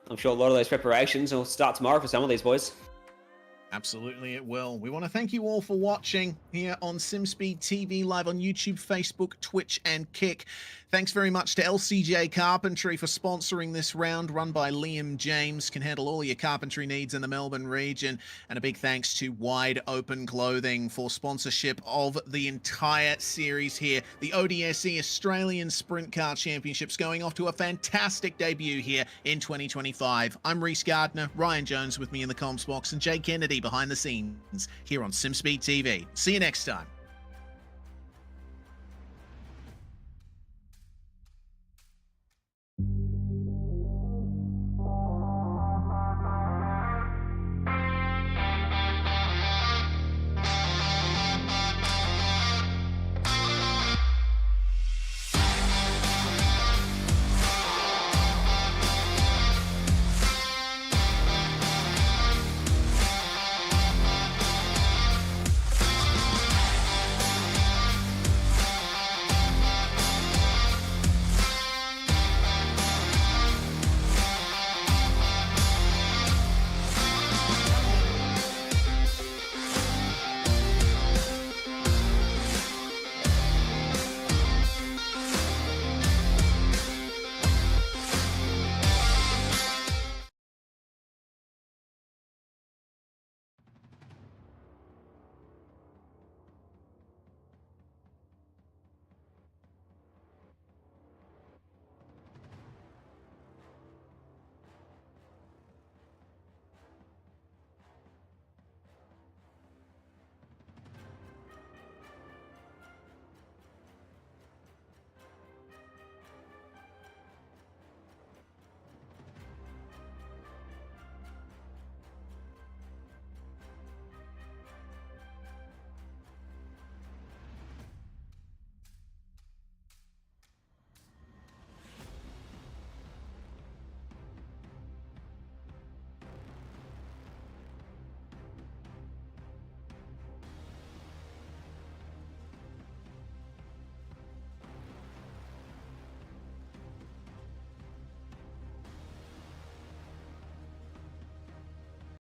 I'm sure a lot of those preparations will start tomorrow for some of these boys. Absolutely, it will. We want to thank you all for watching here on SimSpeed TV, live on YouTube, Facebook, Twitch, and Kick. Thanks very much to LCJ Carpentry for sponsoring this round, run by Liam James, can handle all your carpentry needs in the Melbourne region. And a big thanks to Wide Open Clothing for sponsorship of the entire series here. The ODSE Australian Sprint Car Championships going off to a fantastic debut here in 2025. I'm Reese Gardner, Ryan Jones with me in the comms box, and Jay Kennedy behind the scenes here on SimSpeed TV. See you next time.